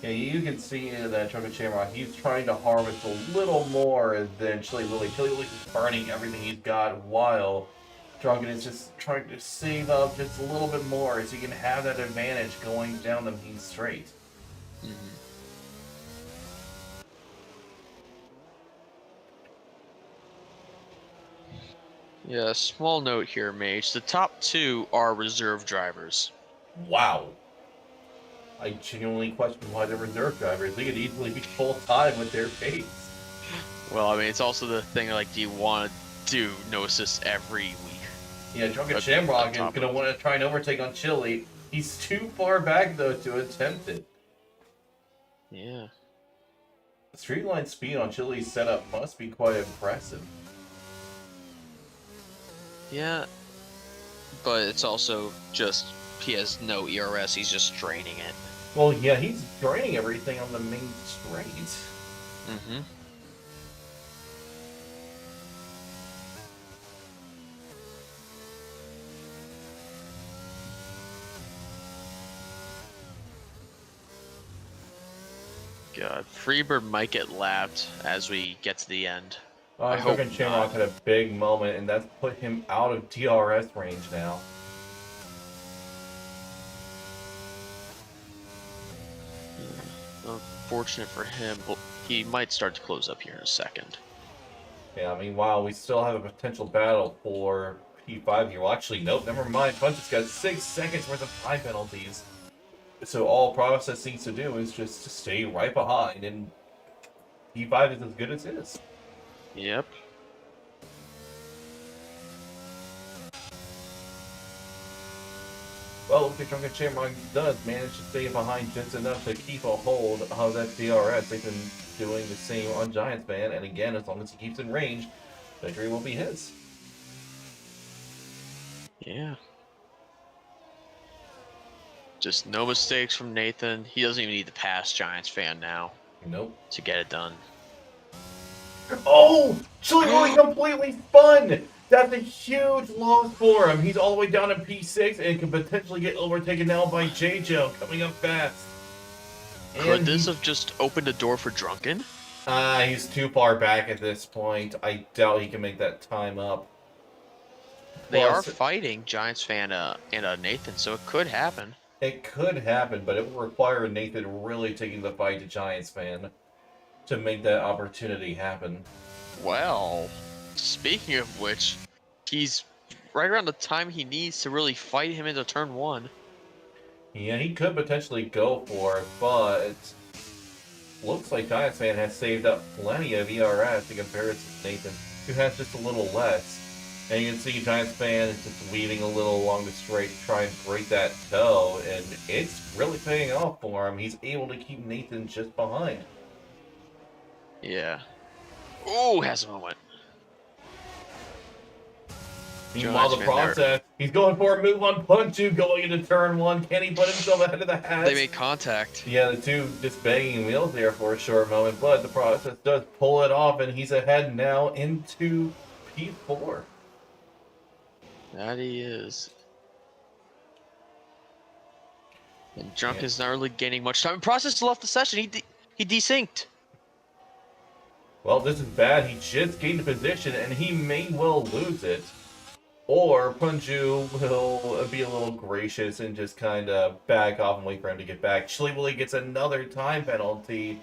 Yeah, you can see that Drunken Shamrock, he's trying to harvest a little more than Chili Willy. Chili Willy's just burning everything he's got, while Drunken is just trying to save up just a little bit more so he can have that advantage going down the main straight. Yeah, small note here, Mage. The top 2 are reserve drivers. Wow. I genuinely question why they're reserve drivers. They could easily be full time with their pace. Well, I mean, it's also the thing like, do you want to do no assists every week? Yeah, Drunken Shamrock is going to want to try and overtake on Chili. He's too far back, though, to attempt it. Yeah. The straight line speed on Chili's setup must be quite impressive. Yeah. But it's also just, he has no ERS, he's just draining it. Well, yeah, he's draining everything on the main straight. Mm-hmm. God, Freebird might get lapped as we get to the end. I hope Drunken Shamrock had a big moment, and that's put him out of DRS range now. Unfortunate for him, but he might start to close up here in a second. Yeah, I mean, wow, we still have a potential battle for P5 here. Well, actually, nope, never mind. Punch has got 6 seconds worth of time penalties. So all Process needs to do is just to stay right behind, and P5 is as good as his. Yep. Well, if the Drunken Shamrock does manage to stay behind just enough to keep a hold of that DRS, they've been doing the same on Giants Man, and again, as long as he keeps in range, victory will be his. Yeah. Just no mistakes from Nathan. He doesn't even need to pass Giants fan now. Nope. To get it done. Oh! Chili Willy completely spun! That's a huge loss for him. He's all the way down to P6 and can potentially get overtaken now by J-Joe coming up fast. Could this have just opened a door for Drunken? He's too far back at this point. I doubt he can make that time up. They are fighting Giants fan and Nathan, so it could happen. It could happen, but it will require Nathan really taking the fight to Giants fan to make that opportunity happen. Well, speaking of which, he's right around the time he needs to really fight him into turn 1. Yeah, he could potentially go for it, but looks like Giants fan has saved up plenty of ERS in comparison to Nathan, who has just a little less. And you can see Giants fan is just weaving a little along the straight to try and break that toe, and it's really paying off for him. He's able to keep Nathan just behind. Yeah. Ooh, has a moment. Meanwhile, the Process, he's going for a move on Punchu going into turn 1. Can he put himself ahead of the hatch? They make contact. Yeah, the two just banging wheels there for a short moment, but the Process does pull it off, and he's ahead now into P4. That he is. And Drunk is not really gaining much time. Process left the session. He desynced. Well, this is bad. He just gained a position, and he may well lose it. Or Punju will be a little gracious and just kind of back off and wait for him to get back. Chili Willy gets another time penalty,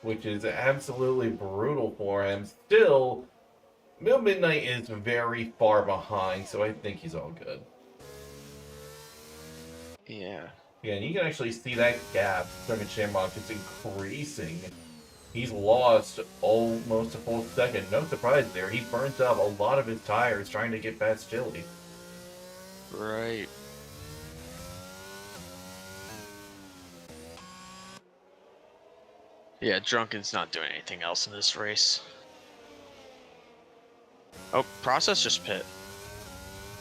which is absolutely brutal for him. Still, Mill Midnight is very far behind, so I think he's all good. Yeah. Yeah, and you can actually see that gap, Drunken Shamrock, just increasing He's lost almost a full second. No surprise there. He burnt up a lot of his tires trying to get past Chili. Right. Yeah, Drunken's not doing anything else in this race. Oh, process just pit.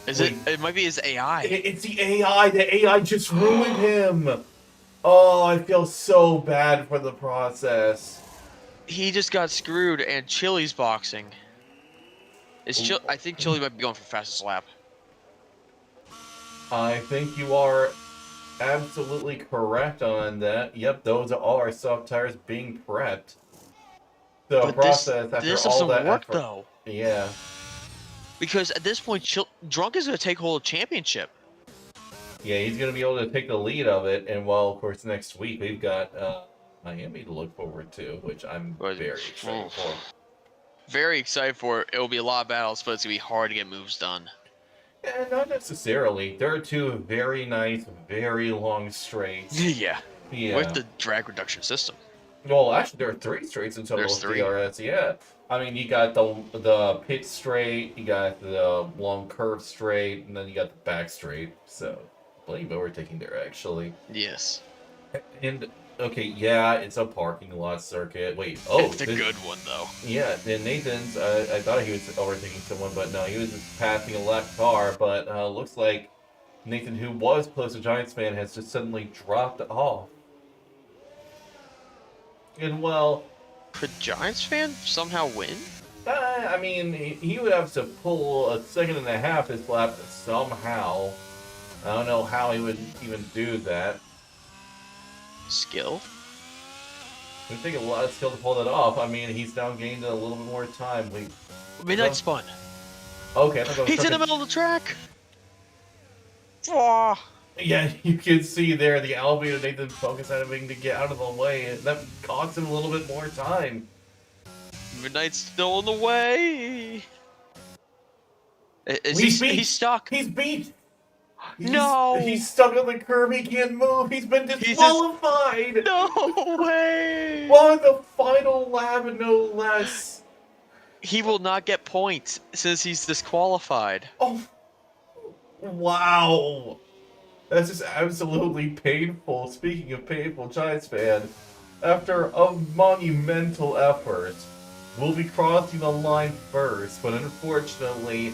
Is Wait. it? It might be his AI. It's the AI. The AI just ruined him. Oh, I feel so bad for the process. He just got screwed, and Chili's boxing. I think Chili might be going for fastest lap. I think you are absolutely correct on that. Yep, those are all our soft tires being prepped. So But process after this all doesn't that work effort. though. Yeah. Because at this point, Drunk is going to take hold of championship. Yeah, he's going to be able to take the lead of it. And while, of course, next week we've got Miami to look forward to, which I'm very excited for. Very excited for it. It will be a lot of battles, but it's going to be hard to get moves done. Yeah, not necessarily. There are two very nice, very long straights. Yeah. Yeah. With the drag reduction system. Well, actually, there are 3 straights in total There's with 3. DRS. Yeah. I mean, you got the pit straight, you got the long curve straight, and then you got the back straight. So, blame overtaking there, actually. Yes. And, okay, yeah, it's a parking lot circuit. Wait, oh. It's a good one, though. Yeah, then Nathan's, I thought he was overtaking someone, but no, he was just passing a left car, but looks like Nathan, who was close to Giants fan, has just suddenly dropped off. And, well... Could Giants fan somehow win? I mean, he would have to pull a second and a half this lap somehow. I don't know how he would even do that. Skill? It would take a lot of skill to pull that off. I mean, he's now gained a little bit more time. Midnight Spun. Okay, I thought that was He's in the middle of the track! Oh. Yeah, you can see there the elevator Nathan focused on having to get out of the way, and that cost him a little bit more time. Midnight's still in the way. He's stuck. He's beat. No. He's stuck on the curb. He can't move. He's been disqualified. No way. Well, the final lap, no less. He will not get points since he's disqualified. Oh, wow. That's just absolutely painful. Speaking of painful, Giants fan, after a monumental effort, we'll be crossing the line first, but unfortunately,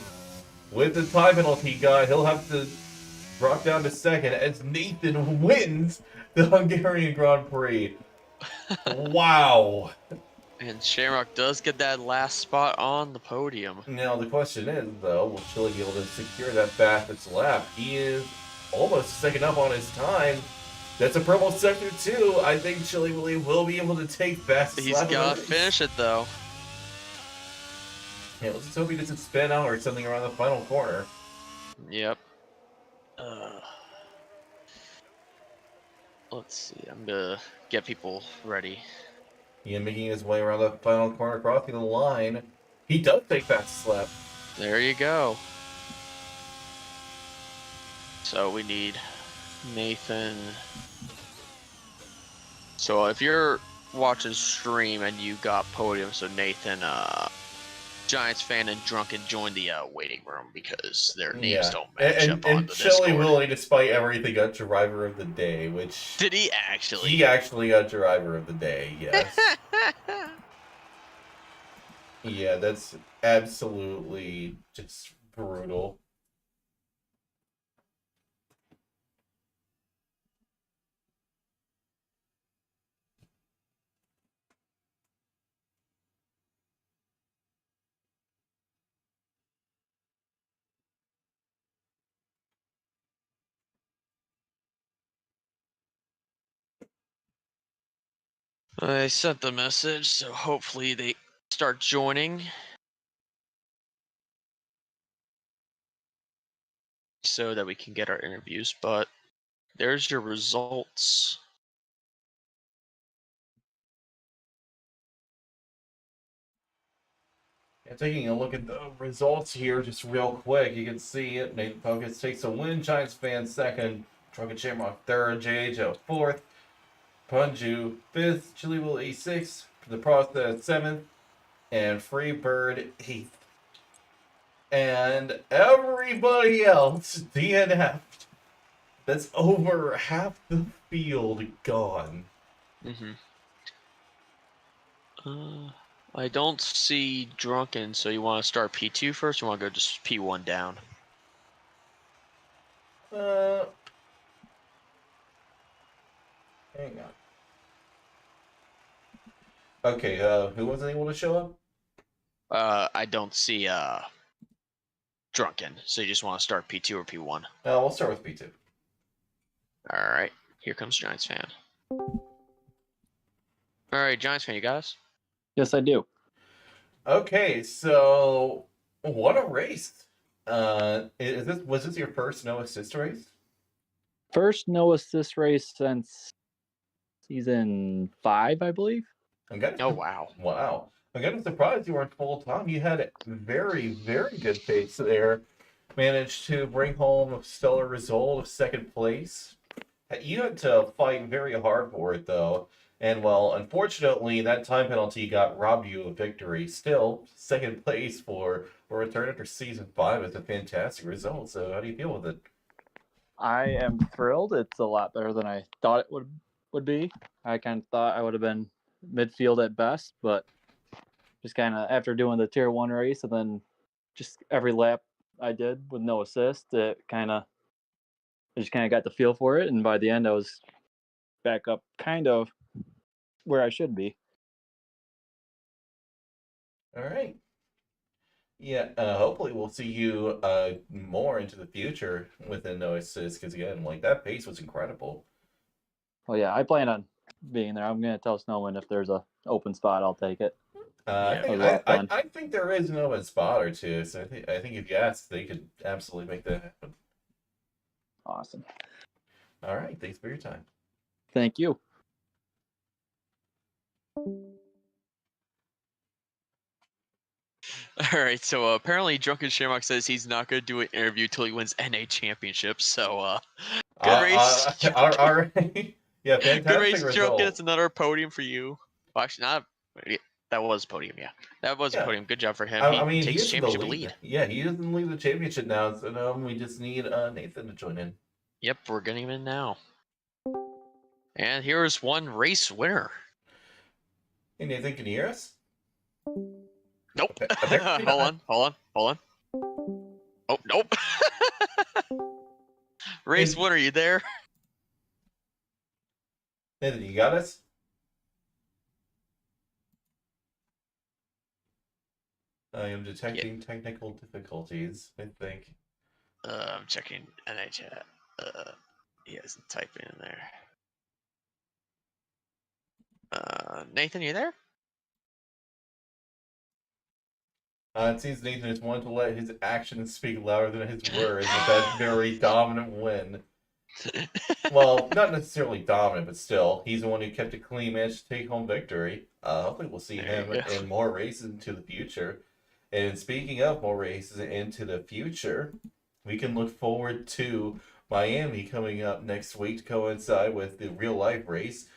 with the time penalty he got, he'll have to drop down to second as Nathan wins the Hungarian Grand Prix. Wow. And Shamrock does get that last spot on the podium. Now, the question is, though, will Chili be able to secure that fastest lap? He is almost second up on his time. That's a purple sector, too. I think Chili will be able to take fastest lap. He's got to finish it, though. Yeah, let's just hope he doesn't spin out or something around the final corner. Yep. Let's see. I'm gonna get people ready. Ian making his way around the final corner, crossing the line. He does take fastest lap. There you go. So we need Nathan. So if you're watching stream and you got podium, so Nathan, Giants fan and Drunken joined the waiting room because their names don't match up on the Discord. Chili Willie, despite everything, got driver of the day, which... Did he actually? He actually got driver of the day, yes. Yeah, that's absolutely just brutal. I sent the message, so hopefully they start joining. So that we can get our interviews, but there's your results. And taking a look at the results here, just real quick, you can see it. Nathan Focus takes a win, Giants fan second, Drunken Shamrock third, JHO fourth, Punju fifth, Chili Will E sixth, the process 7th, and Freebird 8th. And everybody else DNF'd. That's over half the field gone. I don't see Drunken, so you want to start P2 first, or you want to go just P1 down? Hang on. Okay, who wasn't able to show up? I don't see Drunken, so you just want to start P2 or P1? We'll start with P2. Alright, here comes Giants fan. Alright, Giants fan, you got us? Yes, I do. Okay, so what a race. Was this your first no assist race? First no assist race since season 5, I believe. Oh, wow. Wow. I'm kind of surprised you weren't full time. You had a very, very good pace there. Managed to bring home a stellar result of 2nd place. You had to fight very hard for it, though. And, well, unfortunately, that time penalty robbed you of victory. Still, 2nd place for a return after Season 5 is a fantastic result. So how do you feel with it? I am thrilled. It's a lot better than I thought it would be. I kind of thought I would have been midfield at best, but just kind of after doing the Tier 1 race and then just every lap I did with no assist, I just kind of got the feel for it. And by the end, I was back up kind of where I should be. All right. Yeah, hopefully we'll see you more into the future within no assist, because again, like, that pace was incredible. Well, yeah, I plan on being there. I'm gonna tell Snowman if there's a open spot, I'll take it. I think there is an open spot or two, so I think if you ask, they could absolutely make that happen. Awesome. All right, thanks for your time. Thank you. All right, so apparently Drunken Shamrock says he's not going to do an interview till he wins NA championships. So good race. All right. Yeah, fantastic good race, result. Drunken. It's another podium for you. Well, actually, not. That was a podium, yeah. That was a podium. Good job for him. He takes championship lead. Yeah, he doesn't lead the championship now, so we just need Nathan to join in. Yep, we're getting him in now. And here's one race winner. Hey, Nathan, can you hear us? Nope. Hold on. Oh, nope. Race winner, you there? Nathan, you got us? I am detecting technical difficulties, I think. I'm checking NA chat. He hasn't typed in there. Nathan, you there? It seems Nathan just wanted to let his actions speak louder than his words with that very dominant win. Well, not necessarily dominant, but still, he's the one who kept a clean match to take home victory. Hopefully we'll see him in more races into the future. And speaking of more races into the future, we can look forward to Miami coming up next week to coincide with the real-life race,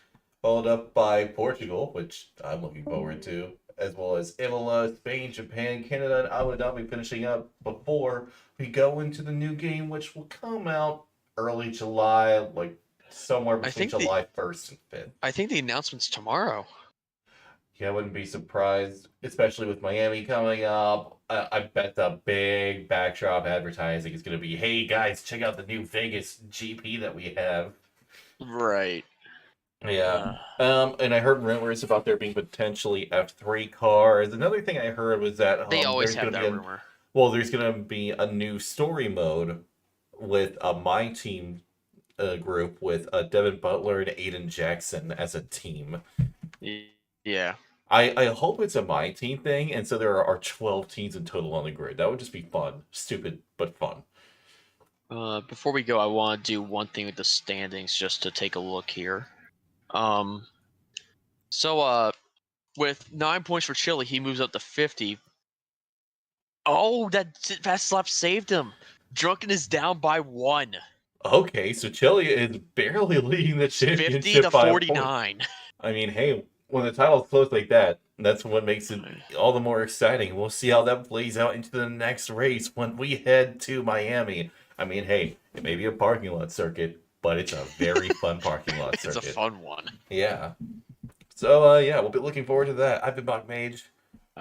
followed up by Portugal, which I'm looking forward to, as well as Imola, Spain, Japan, Canada, and Abu Dhabi finishing up before we go into the new game, which will come out early July, like somewhere between July 1st and 5th. I think the announcement's tomorrow. Yeah, I wouldn't be surprised, especially with Miami coming up. I bet the big backdrop advertising is going to be, hey guys, check out the new Vegas GP that we have. Right. Yeah. And I heard rumors about there being potentially F3 cars. Another thing I heard was that they always have that rumor. Well, there's going to be a new story mode with My Team group with Devin Butler and Aiden Jackson as a team. Yeah. I hope it's a My Team thing, and so there are 12 teams in total on the grid. That would just be fun. Stupid, but fun. Before we go, I want to do one thing with the standings just to take a look here. So with 9 points for Chile, he moves up to 50. Oh, that fast slap saved him. Drunken is down by 1. Okay, so Chile is barely leading the championship 50 to 49. I mean, hey, when the title's close like that, that's what makes it all the more exciting. We'll see how that plays out into the next race when we head to Miami. I mean, hey, it may be a parking lot circuit, but it's a very fun parking lot circuit. It's a fun one. Yeah. So, yeah, we'll be looking forward to that. I've been Bach Mage.